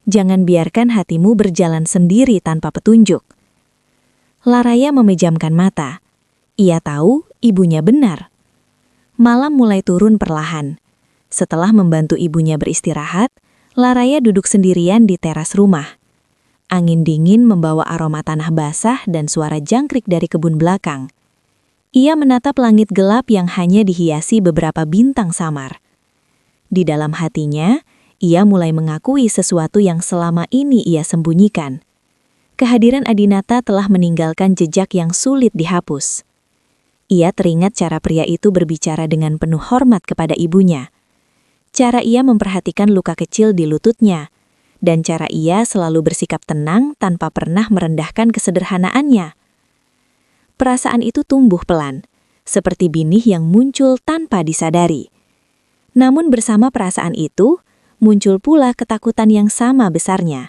[SPEAKER 2] Jangan biarkan hatimu berjalan sendiri tanpa petunjuk. Laraya memejamkan mata. Ia tahu ibunya benar.
[SPEAKER 1] Malam mulai turun perlahan. Setelah membantu ibunya beristirahat, Laraya duduk sendirian di teras rumah. Angin dingin membawa aroma tanah basah dan suara jangkrik dari kebun belakang. Ia menatap langit gelap yang hanya dihiasi beberapa bintang samar. Di dalam hatinya, ia mulai mengakui sesuatu yang selama ini ia sembunyikan. Kehadiran Adinata telah meninggalkan jejak yang sulit dihapus. Ia teringat cara pria itu berbicara dengan penuh hormat kepada ibunya. Cara ia memperhatikan luka kecil di lututnya, dan cara ia selalu bersikap tenang tanpa pernah merendahkan kesederhanaannya. Perasaan itu tumbuh pelan, seperti binih yang muncul tanpa disadari. Namun bersama perasaan itu, muncul pula ketakutan yang sama besarnya.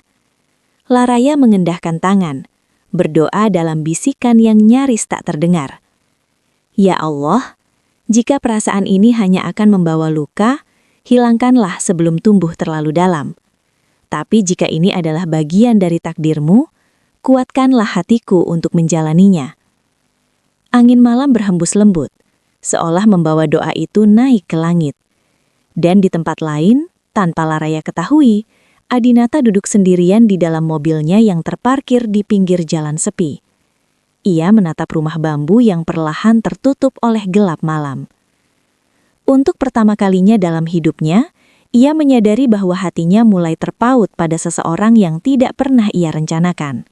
[SPEAKER 1] Laraya mengendahkan tangan, berdoa dalam bisikan yang nyaris tak terdengar. Ya Allah, jika perasaan ini hanya akan membawa luka, hilangkanlah sebelum tumbuh terlalu dalam. Tapi jika ini adalah bagian dari takdirmu, kuatkanlah hatiku untuk menjalaninya. Angin malam berhembus lembut, seolah membawa doa itu naik ke langit. Dan di tempat lain, tanpa Laraya ketahui, Adinata duduk sendirian di dalam mobilnya yang terparkir di pinggir jalan sepi. Ia menatap rumah bambu yang perlahan tertutup oleh gelap malam. Untuk pertama kalinya dalam hidupnya, ia menyadari bahwa hatinya mulai terpaut pada seseorang yang tidak pernah ia rencanakan.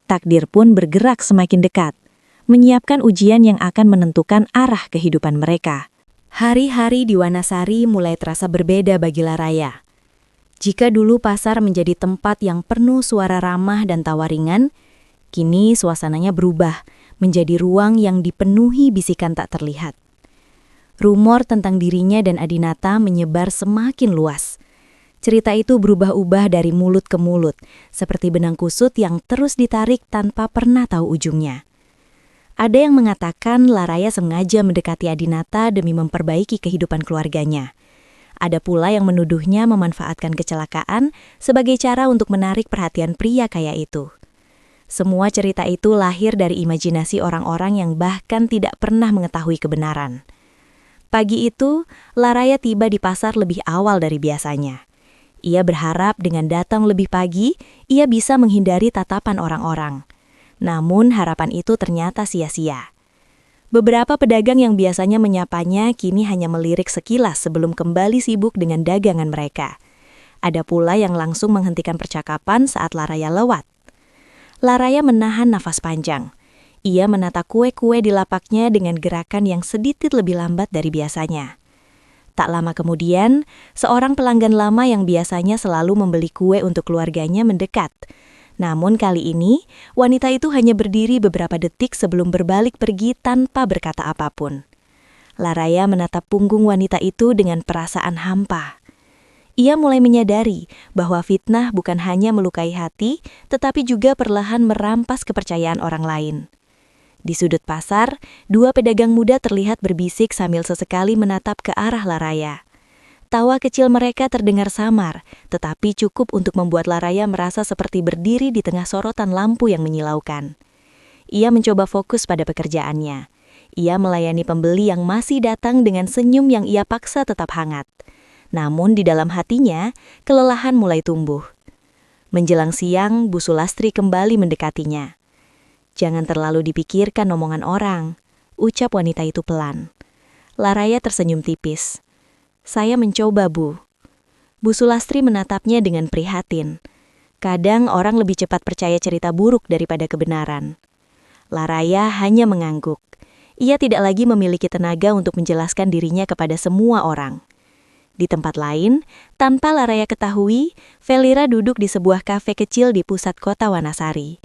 [SPEAKER 1] Takdir pun bergerak semakin dekat, menyiapkan ujian yang akan menentukan arah kehidupan mereka.
[SPEAKER 2] Hari-hari di Wanasari mulai terasa berbeda bagi Laraya. Jika dulu pasar menjadi tempat yang penuh suara ramah dan tawa ringan, kini suasananya berubah menjadi ruang yang dipenuhi bisikan tak terlihat. Rumor tentang dirinya dan Adinata menyebar semakin luas. Cerita itu berubah-ubah dari mulut ke mulut, seperti benang kusut yang terus ditarik tanpa pernah tahu ujungnya. Ada yang mengatakan Laraya sengaja mendekati Adinata demi memperbaiki kehidupan keluarganya. Ada pula yang menuduhnya memanfaatkan kecelakaan sebagai cara untuk menarik perhatian pria kaya itu. Semua cerita itu lahir dari imajinasi orang-orang yang bahkan tidak pernah mengetahui kebenaran. Pagi itu, Laraya tiba di pasar lebih awal dari biasanya. Ia berharap dengan datang lebih pagi, ia bisa menghindari tatapan orang-orang. Namun harapan itu ternyata sia-sia. Beberapa pedagang yang biasanya menyapanya kini hanya melirik sekilas sebelum kembali sibuk dengan dagangan mereka. Ada pula yang langsung menghentikan percakapan saat Laraya lewat. Laraya menahan nafas panjang. Ia menata kue-kue di lapaknya dengan gerakan yang sedikit lebih lambat dari biasanya. Tak lama kemudian, seorang pelanggan lama yang biasanya selalu membeli kue untuk keluarganya mendekat. Namun kali ini, wanita itu hanya berdiri beberapa detik sebelum berbalik pergi tanpa berkata apapun. Laraya menatap punggung wanita itu dengan perasaan hampa. Ia mulai menyadari bahwa fitnah bukan hanya melukai hati, tetapi juga perlahan merampas kepercayaan orang lain. Di sudut pasar, dua pedagang muda terlihat berbisik sambil sesekali menatap ke arah Laraya. Tawa kecil mereka terdengar samar, tetapi cukup untuk membuat Laraya merasa seperti berdiri di tengah sorotan lampu yang menyilaukan. Ia mencoba fokus pada pekerjaannya. Ia melayani pembeli yang masih datang dengan senyum yang ia paksa tetap hangat. Namun di dalam hatinya, kelelahan mulai tumbuh. Menjelang siang, Bu Sulastri kembali mendekatinya. "Jangan terlalu dipikirkan omongan orang," ucap wanita itu pelan. Laraya tersenyum tipis. "Saya mencoba, Bu." Bu Sulastri menatapnya dengan prihatin. Kadang orang lebih cepat percaya cerita buruk daripada kebenaran. Laraya hanya mengangguk. Ia tidak lagi memiliki tenaga untuk menjelaskan dirinya kepada semua orang. Di tempat lain, tanpa Laraya ketahui, Felira duduk di sebuah kafe kecil di pusat kota Wanasari.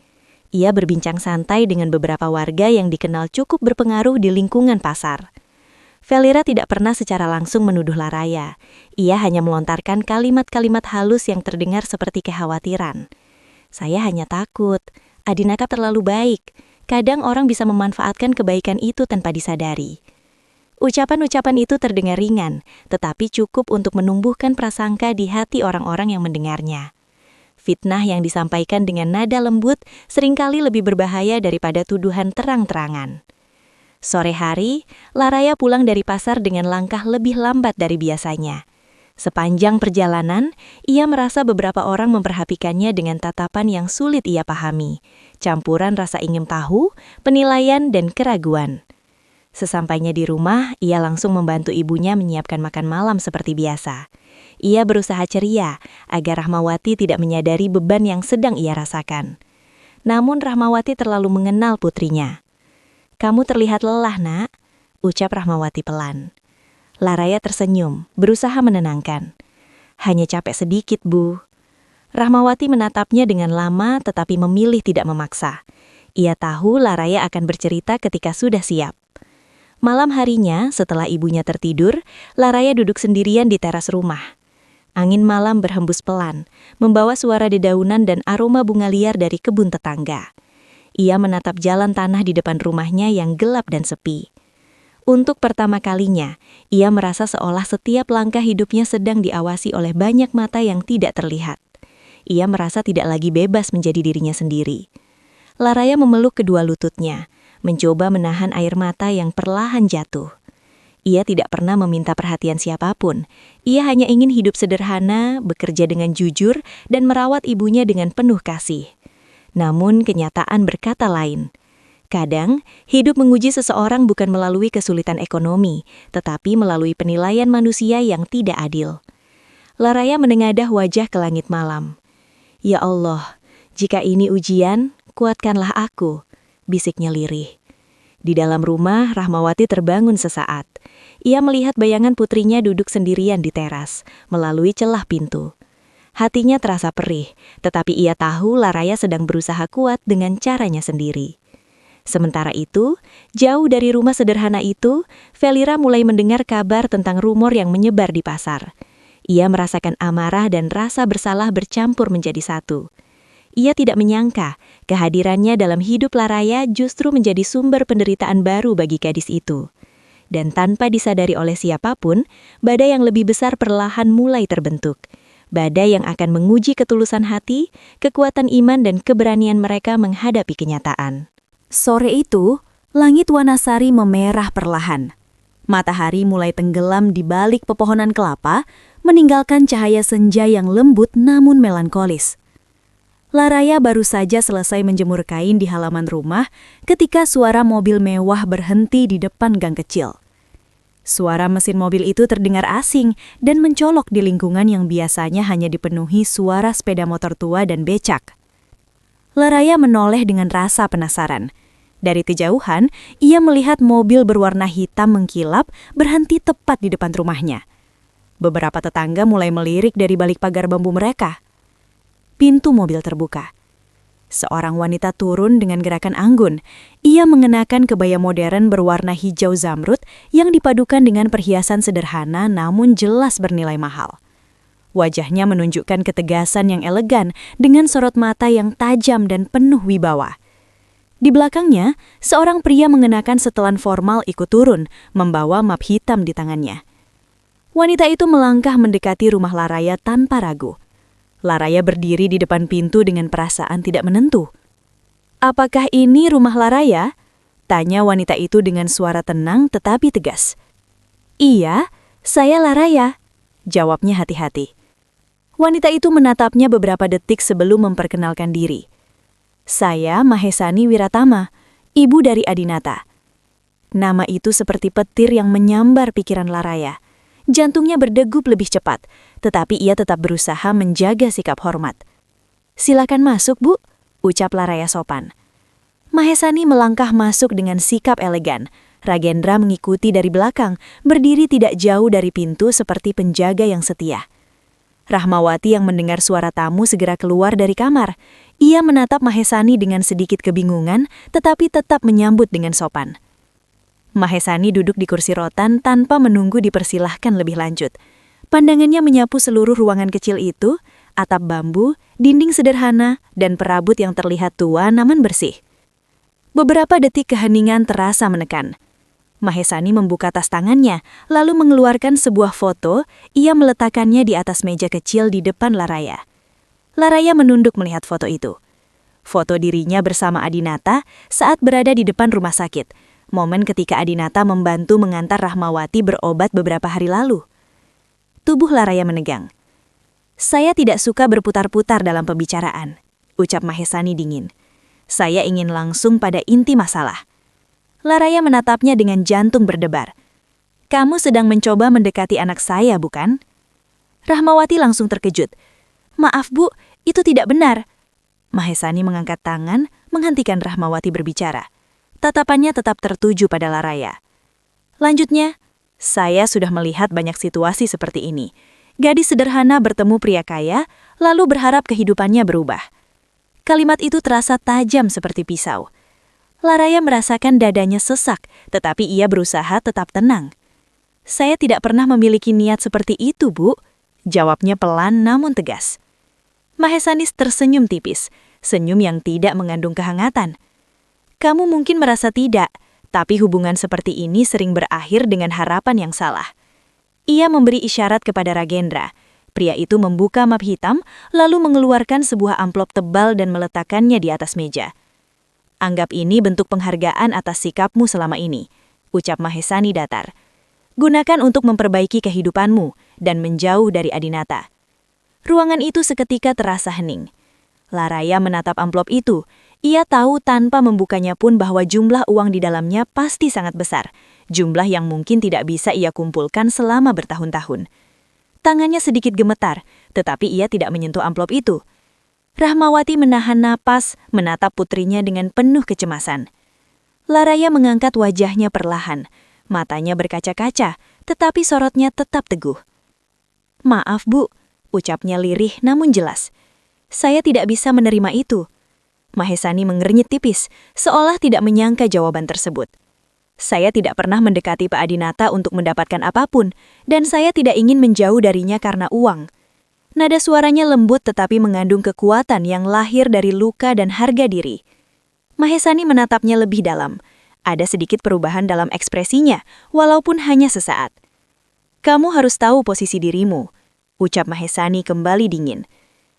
[SPEAKER 2] Ia berbincang santai dengan beberapa warga yang dikenal cukup berpengaruh di lingkungan pasar. Felira tidak pernah secara langsung menuduh Laraya. Ia hanya melontarkan kalimat-kalimat halus yang terdengar seperti kekhawatiran. "Saya hanya takut. Adinata terlalu baik. Kadang orang bisa memanfaatkan kebaikan itu tanpa disadari." Ucapan-ucapan itu terdengar ringan, tetapi cukup untuk menumbuhkan prasangka di hati orang-orang yang mendengarnya. Fitnah yang disampaikan dengan nada lembut seringkali lebih berbahaya daripada tuduhan terang-terangan. Sore hari, Laraya pulang dari pasar dengan langkah lebih lambat dari biasanya. Sepanjang perjalanan, ia merasa beberapa orang memperhatikannya dengan tatapan yang sulit ia pahami, campuran rasa ingin tahu, penilaian, dan keraguan. Sesampainya di rumah, ia langsung membantu ibunya menyiapkan makan malam seperti biasa. Ia berusaha ceria agar Rahmawati tidak menyadari beban yang sedang ia rasakan. Namun Rahmawati terlalu mengenal putrinya. "Kamu terlihat lelah, Nak," ucap Rahmawati pelan. Laraya tersenyum, berusaha menenangkan. "Hanya capek sedikit, Bu." Rahmawati menatapnya dengan lama tetapi memilih tidak memaksa. Ia tahu Laraya akan bercerita ketika sudah siap. Malam harinya, setelah ibunya tertidur, Laraya duduk sendirian di teras rumah. Angin malam berhembus pelan, membawa suara dedaunan dan aroma bunga liar dari kebun tetangga. Ia menatap jalan tanah di depan rumahnya yang gelap dan sepi. Untuk pertama kalinya, ia merasa seolah setiap langkah hidupnya sedang diawasi oleh banyak mata yang tidak terlihat. Ia merasa tidak lagi bebas menjadi dirinya sendiri. Laraya memeluk kedua lututnya, mencoba menahan air mata yang perlahan jatuh. Ia tidak pernah meminta perhatian siapapun. Ia hanya ingin hidup sederhana, bekerja dengan jujur, dan merawat ibunya dengan penuh kasih. Namun kenyataan berkata lain. Kadang, hidup menguji seseorang bukan melalui kesulitan ekonomi, tetapi melalui penilaian manusia yang tidak adil. Laraya menengadah wajah ke langit malam. "Ya Allah, jika ini ujian, kuatkanlah aku," bisiknya lirih. Di dalam rumah, Rahmawati terbangun sesaat. Ia melihat bayangan putrinya duduk sendirian di teras, melalui celah pintu. Hatinya terasa perih, tetapi ia tahu Laraya sedang berusaha kuat dengan caranya sendiri. Sementara itu, jauh dari rumah sederhana itu, Velira mulai mendengar kabar tentang rumor yang menyebar di pasar. Ia merasakan amarah dan rasa bersalah bercampur menjadi satu. Ia tidak menyangka kehadirannya dalam hidup Laraya justru menjadi sumber penderitaan baru bagi gadis itu. Dan tanpa disadari oleh siapapun, badai yang lebih besar perlahan mulai terbentuk. Badai yang akan menguji ketulusan hati, kekuatan iman dan keberanian mereka menghadapi kenyataan. Sore itu, langit Wanasari memerah perlahan. Matahari mulai tenggelam di balik pepohonan kelapa, meninggalkan cahaya senja yang lembut namun melankolis. Laraya baru saja selesai menjemur kain di halaman rumah ketika suara mobil mewah berhenti di depan gang kecil. Suara mesin mobil itu terdengar asing dan mencolok di lingkungan yang biasanya hanya dipenuhi suara sepeda motor tua dan becak. Laraya menoleh dengan rasa penasaran. Dari kejauhan, ia melihat mobil berwarna hitam mengkilap berhenti tepat di depan rumahnya. Beberapa tetangga mulai melirik dari balik pagar bambu mereka. Pintu mobil terbuka. Seorang wanita turun dengan gerakan anggun. Ia mengenakan kebaya modern berwarna hijau zamrud yang dipadukan dengan perhiasan sederhana namun jelas bernilai mahal. Wajahnya menunjukkan ketegasan yang elegan dengan sorot mata yang tajam dan penuh wibawa. Di belakangnya, seorang pria mengenakan setelan formal ikut turun, membawa map hitam di tangannya. Wanita itu melangkah mendekati rumah Laraya tanpa ragu. Laraya berdiri di depan pintu dengan perasaan tidak menentu. "Apakah ini rumah Laraya?" tanya wanita itu dengan suara tenang tetapi tegas. "Iya, saya Laraya," jawabnya hati-hati. Wanita itu menatapnya beberapa detik sebelum memperkenalkan diri. "Saya Mahesani Wiratama, ibu dari Adinata." Nama itu seperti petir yang menyambar pikiran Laraya. Jantungnya berdegup lebih cepat, tetapi ia tetap berusaha menjaga sikap hormat. "Silakan masuk, Bu," ucap Laraya sopan. Mahesani melangkah masuk dengan sikap elegan. Ragendra mengikuti dari belakang, berdiri tidak jauh dari pintu seperti penjaga yang setia. Rahmawati yang mendengar suara tamu segera keluar dari kamar. Ia menatap Mahesani dengan sedikit kebingungan, tetapi tetap menyambut dengan sopan. Mahesani duduk di kursi rotan tanpa menunggu dipersilahkan lebih lanjut. Pandangannya menyapu seluruh ruangan kecil itu, atap bambu, dinding sederhana, dan perabot yang terlihat tua namun bersih. Beberapa detik keheningan terasa menekan. Mahesani membuka tas tangannya, lalu mengeluarkan sebuah foto. Ia meletakkannya di atas meja kecil di depan Laraya. Laraya menunduk melihat foto itu. Foto dirinya bersama Adinata saat berada di depan rumah sakit. Momen ketika Adinata membantu mengantar Rahmawati berobat beberapa hari lalu. Tubuh Laraya menegang. "Saya tidak suka berputar-putar dalam pembicaraan," ucap Mahesani dingin. "Saya ingin langsung pada inti masalah." Laraya menatapnya dengan jantung berdebar. "Kamu sedang mencoba mendekati anak saya, bukan?" Rahmawati langsung terkejut. "Maaf Bu, itu tidak benar." Mahesani mengangkat tangan, menghentikan Rahmawati berbicara. Tatapannya tetap tertuju pada Laraya. Lanjutnya, "Saya sudah melihat banyak situasi seperti ini. Gadis sederhana bertemu pria kaya, lalu berharap kehidupannya berubah." Kalimat itu terasa tajam seperti pisau. Laraya merasakan dadanya sesak, tetapi ia berusaha tetap tenang. "Saya tidak pernah memiliki niat seperti itu, Bu," jawabnya pelan namun tegas. Mahesani tersenyum tipis, senyum yang tidak mengandung kehangatan. "Kamu mungkin merasa tidak, tapi hubungan seperti ini sering berakhir dengan harapan yang salah." Ia memberi isyarat kepada Ragendra. Pria itu membuka map hitam, lalu mengeluarkan sebuah amplop tebal dan meletakkannya di atas meja. "Anggap ini bentuk penghargaan atas sikapmu selama ini," ucap Mahesani datar. "Gunakan untuk memperbaiki kehidupanmu dan menjauh dari Adinata." Ruangan itu seketika terasa hening. Laraya menatap amplop itu. Ia tahu tanpa membukanya pun bahwa jumlah uang di dalamnya pasti sangat besar, jumlah yang mungkin tidak bisa ia kumpulkan selama bertahun-tahun. Tangannya sedikit gemetar, tetapi ia tidak menyentuh amplop itu. Rahmawati menahan napas, menatap putrinya dengan penuh kecemasan. Laraya mengangkat wajahnya perlahan, matanya berkaca-kaca, tetapi sorotnya tetap teguh. "Maaf Bu," ucapnya lirih namun jelas. "Saya tidak bisa menerima itu." Mahesani mengernyit tipis, seolah tidak menyangka jawaban tersebut. "Saya tidak pernah mendekati Pak Adinata untuk mendapatkan apapun, dan saya tidak ingin menjauh darinya karena uang." Nada suaranya lembut tetapi mengandung kekuatan yang lahir dari luka dan harga diri. Mahesani menatapnya lebih dalam. Ada sedikit perubahan dalam ekspresinya, walaupun hanya sesaat. "Kamu harus tahu posisi dirimu," ucap Mahesani kembali dingin.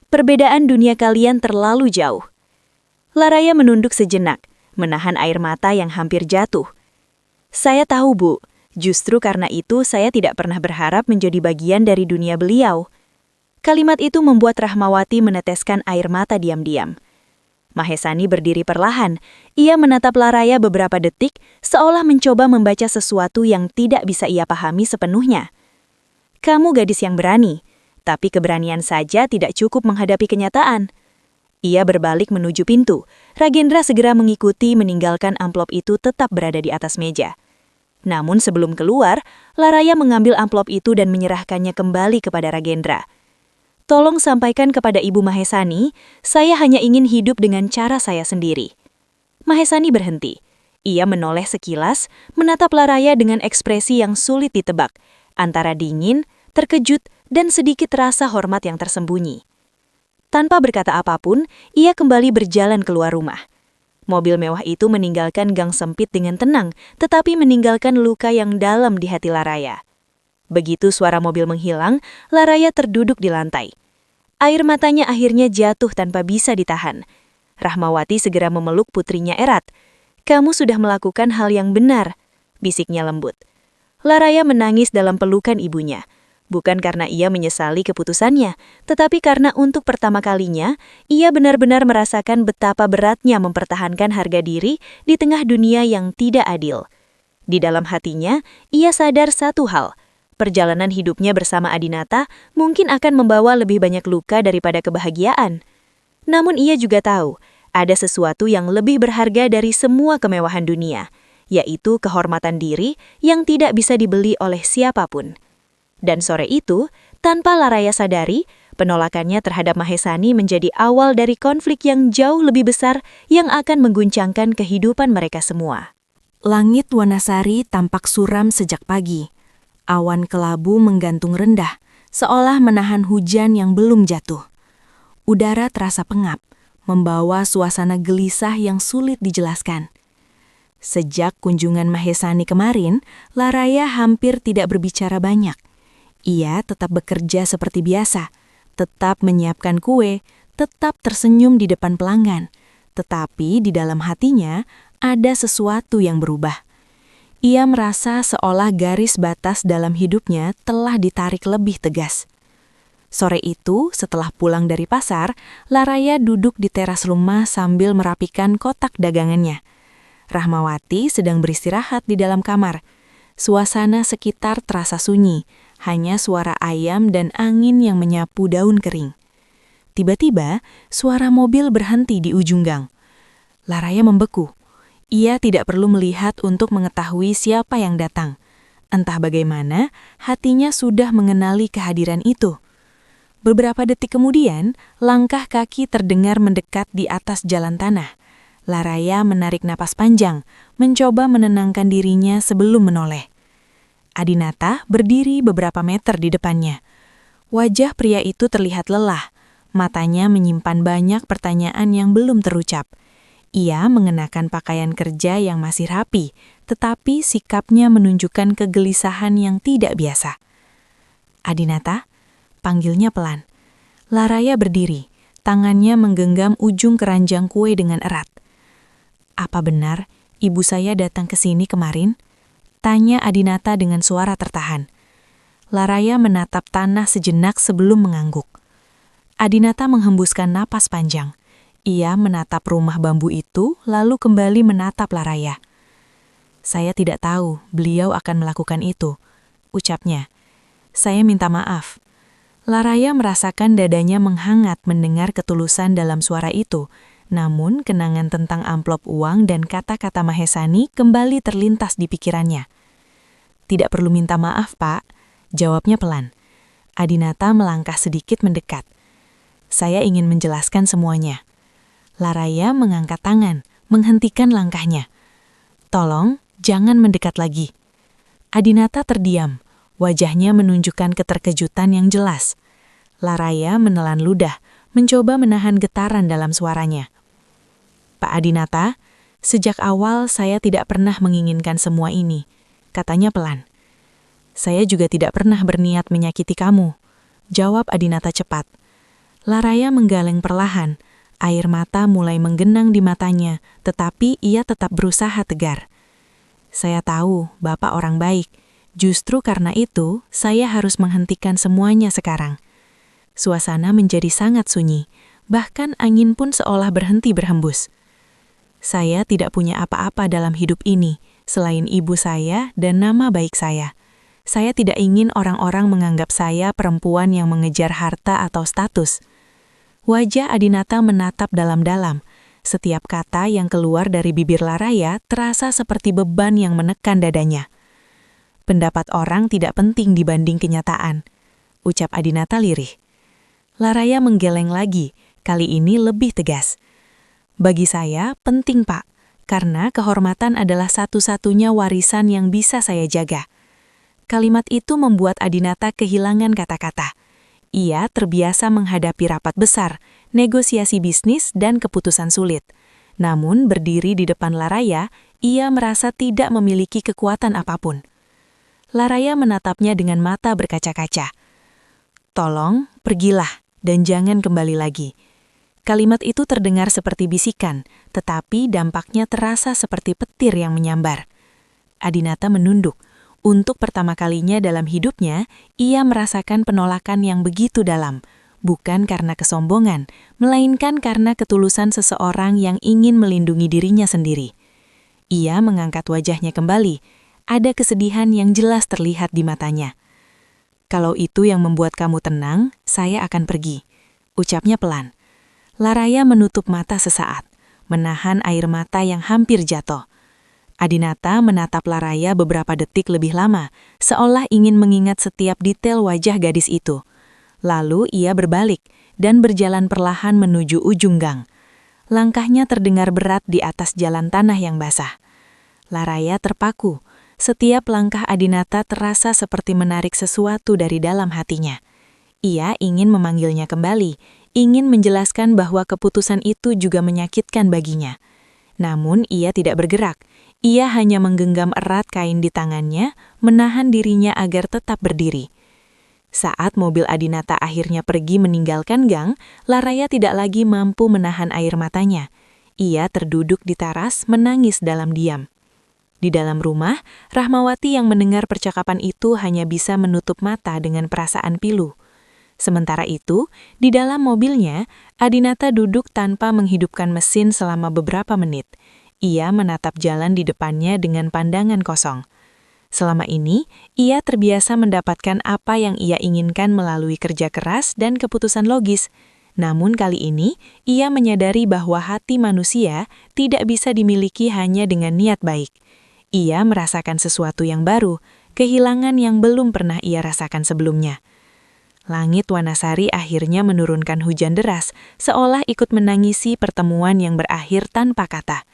[SPEAKER 2] "Perbedaan dunia kalian terlalu jauh." Laraya menunduk sejenak, menahan air mata yang hampir jatuh. "Saya tahu, Bu. Justru karena itu saya tidak pernah berharap menjadi bagian dari dunia beliau." Kalimat itu membuat Rahmawati meneteskan air mata diam-diam. Mahesani berdiri perlahan. Ia menatap Laraya beberapa detik, seolah mencoba membaca sesuatu yang tidak bisa ia pahami sepenuhnya. "Kamu gadis yang berani, tapi keberanian saja tidak cukup menghadapi kenyataan." Ia berbalik menuju pintu. Ragendra segera mengikuti, meninggalkan amplop itu tetap berada di atas meja. Namun sebelum keluar, Laraya mengambil amplop itu dan menyerahkannya kembali kepada Ragendra. "Tolong sampaikan kepada Ibu Mahesani, saya hanya ingin hidup dengan cara saya sendiri." Mahesani berhenti. Ia menoleh sekilas, menatap Laraya dengan ekspresi yang sulit ditebak, antara dingin, terkejut, dan sedikit rasa hormat yang tersembunyi. Tanpa berkata apapun, ia kembali berjalan keluar rumah. Mobil mewah itu meninggalkan gang sempit dengan tenang, tetapi meninggalkan luka yang dalam di hati Laraya. Begitu suara mobil menghilang, Laraya terduduk di lantai. Air matanya akhirnya jatuh tanpa bisa ditahan. Rahmawati segera memeluk putrinya erat. "Kamu sudah melakukan hal yang benar," bisiknya lembut. Laraya menangis dalam pelukan ibunya. Bukan karena ia menyesali keputusannya, tetapi karena untuk pertama kalinya, ia benar-benar merasakan betapa beratnya mempertahankan harga diri di tengah dunia yang tidak adil. Di dalam hatinya, ia sadar satu hal, perjalanan hidupnya bersama Adinata mungkin akan membawa lebih banyak luka daripada kebahagiaan. Namun ia juga tahu, ada sesuatu yang lebih berharga dari semua kemewahan dunia, yaitu kehormatan diri yang tidak bisa dibeli oleh siapapun. Dan sore itu, tanpa Laraya sadari, penolakannya terhadap Mahesani menjadi awal dari konflik yang jauh lebih besar yang akan mengguncangkan kehidupan mereka semua.
[SPEAKER 1] Langit Wanasari tampak suram sejak pagi. Awan kelabu menggantung rendah, seolah menahan hujan yang belum jatuh. Udara terasa pengap, membawa suasana gelisah yang sulit dijelaskan. Sejak kunjungan Mahesani kemarin, Laraya hampir tidak berbicara banyak. Ia tetap bekerja seperti biasa, tetap menyiapkan kue, tetap tersenyum di depan pelanggan. Tetapi di dalam hatinya ada sesuatu yang berubah. Ia merasa seolah garis batas dalam hidupnya telah ditarik lebih tegas. Sore itu, setelah pulang dari pasar, Laraya duduk di teras rumah sambil merapikan kotak dagangannya. Rahmawati sedang beristirahat di dalam kamar. Suasana sekitar terasa sunyi, hanya suara ayam dan angin yang menyapu daun kering. Tiba-tiba, suara mobil berhenti di ujung gang. Laraya membeku. Ia tidak perlu melihat untuk mengetahui siapa yang datang. Entah bagaimana, hatinya sudah mengenali kehadiran itu. Beberapa detik kemudian, langkah kaki terdengar mendekat di atas jalan tanah. Laraya menarik napas panjang, mencoba menenangkan dirinya sebelum menoleh. Adinata berdiri beberapa meter di depannya. Wajah pria itu terlihat lelah. Matanya menyimpan banyak pertanyaan yang belum terucap. Ia mengenakan pakaian kerja yang masih rapi, tetapi sikapnya menunjukkan kegelisahan yang tidak biasa. "Adinata?" panggilnya pelan. Laraya berdiri, tangannya menggenggam ujung keranjang kue dengan erat. "Apa benar ibu saya datang ke sini kemarin?" tanya Adinata dengan suara tertahan. Laraya menatap tanah sejenak sebelum mengangguk. Adinata menghembuskan napas panjang. Ia menatap rumah bambu itu, lalu kembali menatap Laraya. "Saya tidak tahu beliau akan melakukan itu," ucapnya. "Saya minta maaf." Laraya merasakan dadanya menghangat mendengar ketulusan dalam suara itu, namun kenangan tentang amplop uang dan kata-kata Mahesani kembali terlintas di pikirannya. "Tidak perlu minta maaf, Pak," jawabnya pelan. Adinata melangkah sedikit mendekat. "Saya ingin menjelaskan semuanya." Laraya mengangkat tangan, menghentikan langkahnya. "Tolong, jangan mendekat lagi." Adinata terdiam, wajahnya menunjukkan keterkejutan yang jelas. Laraya menelan ludah, mencoba menahan getaran dalam suaranya. "Pak Adinata, sejak awal saya tidak pernah menginginkan semua ini," katanya pelan. "Saya juga tidak pernah berniat menyakiti kamu," jawab Adinata cepat. Laraya menggeleng perlahan. Air mata mulai menggenang di matanya, tetapi ia tetap berusaha tegar. "Saya tahu Bapak orang baik. Justru karena itu, saya harus menghentikan semuanya sekarang." Suasana menjadi sangat sunyi, bahkan angin pun seolah berhenti berhembus. "Saya tidak punya apa-apa dalam hidup ini, selain ibu saya dan nama baik saya. Saya tidak ingin orang-orang menganggap saya perempuan yang mengejar harta atau status." Wajah Adinata menatap dalam-dalam. Setiap kata yang keluar dari bibir Laraya terasa seperti beban yang menekan dadanya. "Pendapat orang tidak penting dibanding kenyataan," ucap Adinata lirih. Laraya menggeleng lagi, kali ini lebih tegas. "Bagi saya, penting, Pak, karena kehormatan adalah satu-satunya warisan yang bisa saya jaga." Kalimat itu membuat Adinata kehilangan kata-kata. Ia terbiasa menghadapi rapat besar, negosiasi bisnis, dan keputusan sulit. Namun, berdiri di depan Laraya, ia merasa tidak memiliki kekuatan apapun. Laraya menatapnya dengan mata berkaca-kaca. "Tolong, pergilah, dan jangan kembali lagi." Kalimat itu terdengar seperti bisikan, tetapi dampaknya terasa seperti petir yang menyambar. Adinata menunduk. Untuk pertama kalinya dalam hidupnya, ia merasakan penolakan yang begitu dalam, bukan karena kesombongan, melainkan karena ketulusan seseorang yang ingin melindungi dirinya sendiri. Ia mengangkat wajahnya kembali, ada kesedihan yang jelas terlihat di matanya. "Kalau itu yang membuat kamu tenang, saya akan pergi," ucapnya pelan. Laraya menutup mata sesaat, menahan air mata yang hampir jatuh. Adinata menatap Laraya beberapa detik lebih lama, seolah ingin mengingat setiap detail wajah gadis itu. Lalu ia berbalik dan berjalan perlahan menuju ujung gang. Langkahnya terdengar berat di atas jalan tanah yang basah. Laraya terpaku. Setiap langkah Adinata terasa seperti menarik sesuatu dari dalam hatinya. Ia ingin memanggilnya kembali, ingin menjelaskan bahwa keputusan itu juga menyakitkan baginya. Namun ia tidak bergerak. Ia hanya menggenggam erat kain di tangannya, menahan dirinya agar tetap berdiri. Saat mobil Adinata akhirnya pergi meninggalkan gang, Laraya tidak lagi mampu menahan air matanya. Ia terduduk di teras menangis dalam diam. Di dalam rumah, Rahmawati yang mendengar percakapan itu hanya bisa menutup mata dengan perasaan pilu. Sementara itu, di dalam mobilnya, Adinata duduk tanpa menghidupkan mesin selama beberapa menit. Ia menatap jalan di depannya dengan pandangan kosong. Selama ini, ia terbiasa mendapatkan apa yang ia inginkan melalui kerja keras dan keputusan logis. Namun kali ini, ia menyadari bahwa hati manusia tidak bisa dimiliki hanya dengan niat baik. Ia merasakan sesuatu yang baru, kehilangan yang belum pernah ia rasakan sebelumnya. Langit Wanasari akhirnya menurunkan hujan deras, seolah ikut menangisi pertemuan yang berakhir tanpa kata.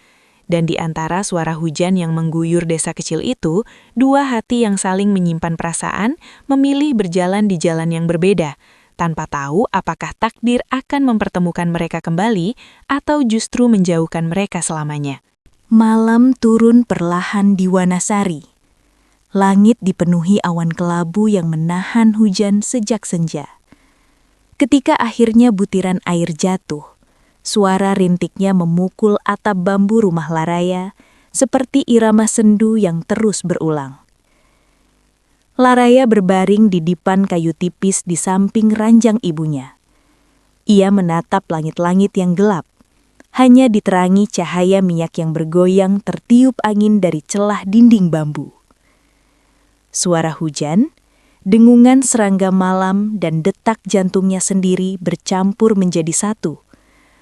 [SPEAKER 1] Dan di antara suara hujan yang mengguyur desa kecil itu, dua hati yang saling menyimpan perasaan memilih berjalan di jalan yang berbeda, tanpa tahu apakah takdir akan mempertemukan mereka kembali atau justru menjauhkan mereka selamanya.
[SPEAKER 2] Malam turun perlahan di Wanasari. Langit dipenuhi awan kelabu yang menahan hujan sejak senja. Ketika akhirnya butiran air jatuh, suara rintiknya memukul atap bambu rumah Laraya seperti irama sendu yang terus berulang. Laraya berbaring di dipan kayu tipis di samping ranjang ibunya. Ia menatap langit-langit yang gelap, hanya diterangi cahaya minyak yang bergoyang tertiup angin dari celah dinding bambu. Suara hujan, dengungan serangga malam, dan detak jantungnya sendiri bercampur menjadi satu,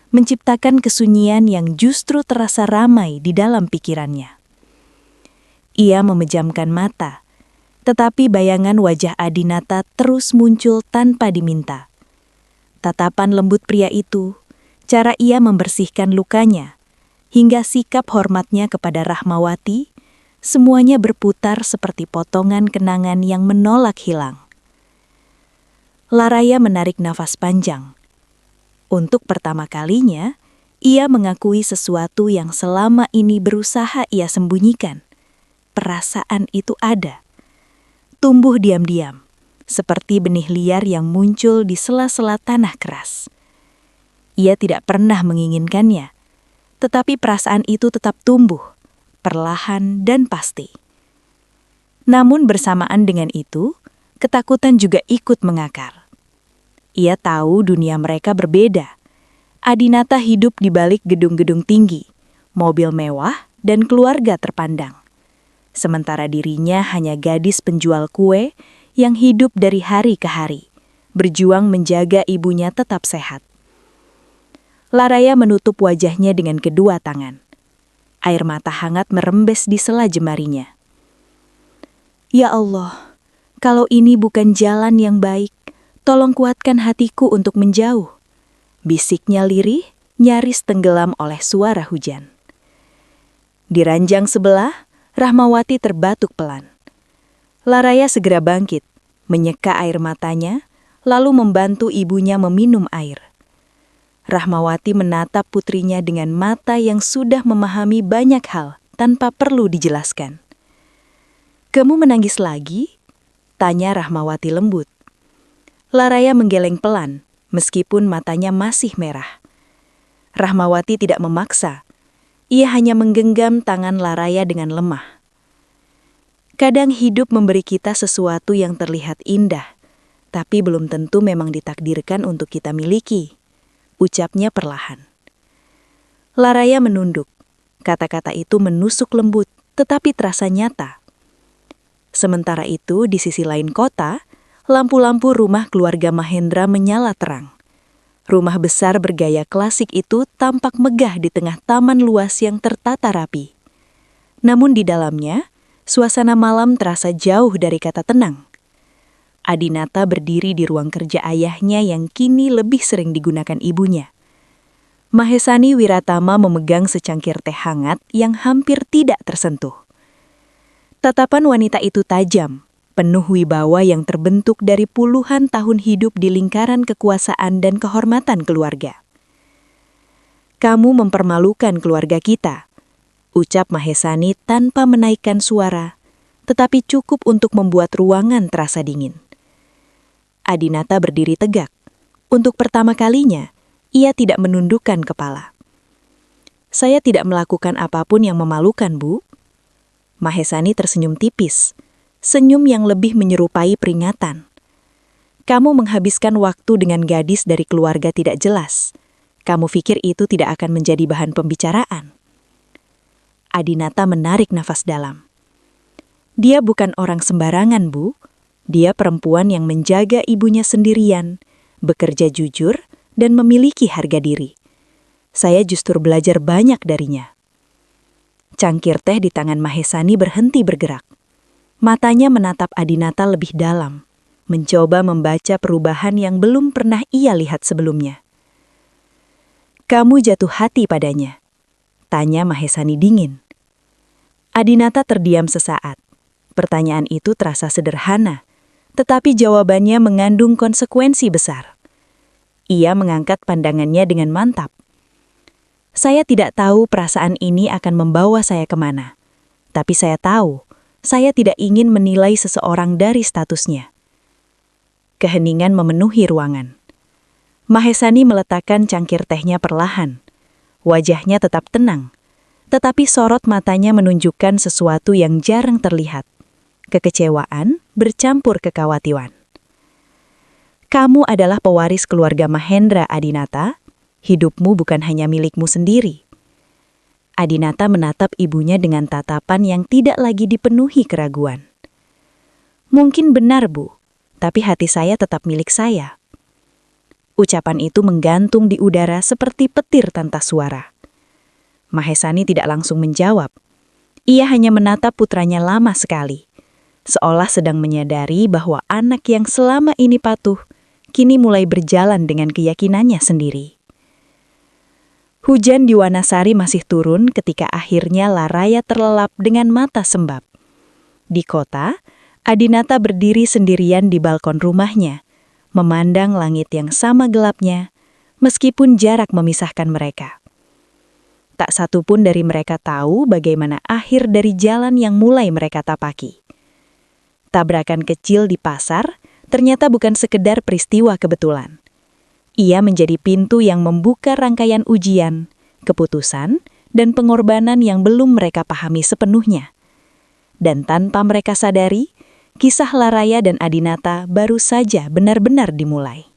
[SPEAKER 2] menciptakan kesunyian yang justru terasa ramai di dalam pikirannya. Ia memejamkan mata, tetapi bayangan wajah Adinata terus muncul tanpa diminta. Tatapan lembut pria itu, cara ia membersihkan lukanya, hingga sikap hormatnya kepada Rahmawati, semuanya berputar seperti potongan kenangan yang menolak hilang. Laraya menarik nafas panjang. Untuk pertama kalinya, ia mengakui sesuatu yang selama ini berusaha ia sembunyikan. Perasaan itu ada. Tumbuh diam-diam, seperti benih liar yang muncul di sela-sela tanah keras. Ia tidak pernah menginginkannya, tetapi perasaan itu tetap tumbuh, perlahan dan pasti. Namun bersamaan dengan itu, ketakutan juga ikut mengakar. Ia tahu dunia mereka berbeda. Adinata hidup di balik gedung-gedung tinggi, mobil mewah, dan keluarga terpandang. Sementara dirinya hanya gadis penjual kue yang hidup dari hari ke hari, berjuang menjaga ibunya tetap sehat. Laraya menutup wajahnya dengan kedua tangan. Air mata hangat merembes di sela jemarinya. Ya Allah, kalau ini bukan jalan yang baik, tolong kuatkan hatiku untuk menjauh. Bisiknya lirih, nyaris tenggelam oleh suara hujan. Di ranjang sebelah, Rahmawati terbatuk pelan. Laraya segera bangkit, menyeka air matanya, lalu membantu ibunya meminum air. Rahmawati menatap putrinya dengan mata yang sudah memahami banyak hal tanpa perlu dijelaskan. "Kamu menangis lagi?" tanya Rahmawati lembut. Laraya menggeleng pelan, meskipun matanya masih merah. Rahmawati tidak memaksa. Ia hanya menggenggam tangan Laraya dengan lemah. Kadang hidup memberi kita sesuatu yang terlihat indah, tapi belum tentu memang ditakdirkan untuk kita miliki. Ucapnya perlahan. Laraya menunduk. Kata-kata itu menusuk lembut, tetapi terasa nyata. Sementara itu, di sisi lain kota, lampu-lampu rumah keluarga Mahendra menyala terang. Rumah besar bergaya klasik itu tampak megah di tengah taman luas yang tertata rapi. Namun di dalamnya, suasana malam terasa jauh dari kata tenang. Adinata berdiri di ruang kerja ayahnya yang kini lebih sering digunakan ibunya. Mahesani Wiratama memegang secangkir teh hangat yang hampir tidak tersentuh. Tatapan wanita itu tajam, penuh wibawa yang terbentuk dari puluhan tahun hidup di lingkaran kekuasaan dan kehormatan keluarga. "Kamu mempermalukan keluarga kita," ucap Mahesani tanpa menaikkan suara, tetapi cukup untuk membuat ruangan terasa dingin. Adinata berdiri tegak. Untuk pertama kalinya, ia tidak menundukkan kepala. "Saya tidak melakukan apapun yang memalukan, Bu."
[SPEAKER 1] Mahesani tersenyum tipis, senyum yang lebih menyerupai peringatan. Kamu menghabiskan waktu dengan gadis dari keluarga tidak jelas. Kamu pikir itu tidak akan menjadi bahan pembicaraan? Adinata menarik nafas dalam. Dia bukan orang sembarangan, Bu. Dia perempuan yang menjaga ibunya sendirian, bekerja jujur, dan memiliki harga diri. Saya justru belajar banyak darinya. Cangkir teh di tangan Mahesani berhenti bergerak. Matanya menatap Adinata lebih dalam, mencoba membaca perubahan yang belum pernah ia lihat sebelumnya. Kamu jatuh hati padanya? Tanya Mahesani dingin. Adinata terdiam sesaat. Pertanyaan itu terasa sederhana, tetapi jawabannya mengandung konsekuensi besar. Ia mengangkat pandangannya dengan mantap. Saya tidak tahu perasaan ini akan membawa saya kemana. Tapi saya tahu, saya tidak ingin menilai seseorang dari statusnya. Keheningan memenuhi ruangan. Mahesani meletakkan cangkir tehnya perlahan. Wajahnya tetap tenang, tetapi sorot matanya menunjukkan sesuatu yang jarang terlihat. Kekecewaan bercampur kekhawatiran. Kamu adalah pewaris keluarga Mahendra, Adinata. Hidupmu bukan hanya milikmu sendiri. Adinata menatap ibunya dengan tatapan yang tidak lagi dipenuhi keraguan. Mungkin benar, Bu, tapi hati saya tetap milik saya. Ucapan itu menggantung di udara seperti petir tanpa suara. Mahesani tidak langsung menjawab. Ia hanya menatap putranya lama sekali, seolah sedang menyadari bahwa anak yang selama ini patuh, kini mulai berjalan dengan keyakinannya sendiri. Hujan di Wanasari masih turun ketika akhirnya Laraya terlelap dengan mata sembab. Di kota, Adinata berdiri sendirian di balkon rumahnya, memandang langit yang sama gelapnya, meskipun jarak memisahkan mereka. Tak satu pun dari mereka tahu bagaimana akhir dari jalan yang mulai mereka tapaki. Tabrakan kecil di pasar ternyata bukan sekedar peristiwa kebetulan. Ia menjadi pintu yang membuka rangkaian ujian, keputusan, dan pengorbanan yang belum mereka pahami sepenuhnya. Dan tanpa mereka sadari, kisah Laraya dan Adinata baru saja benar-benar dimulai.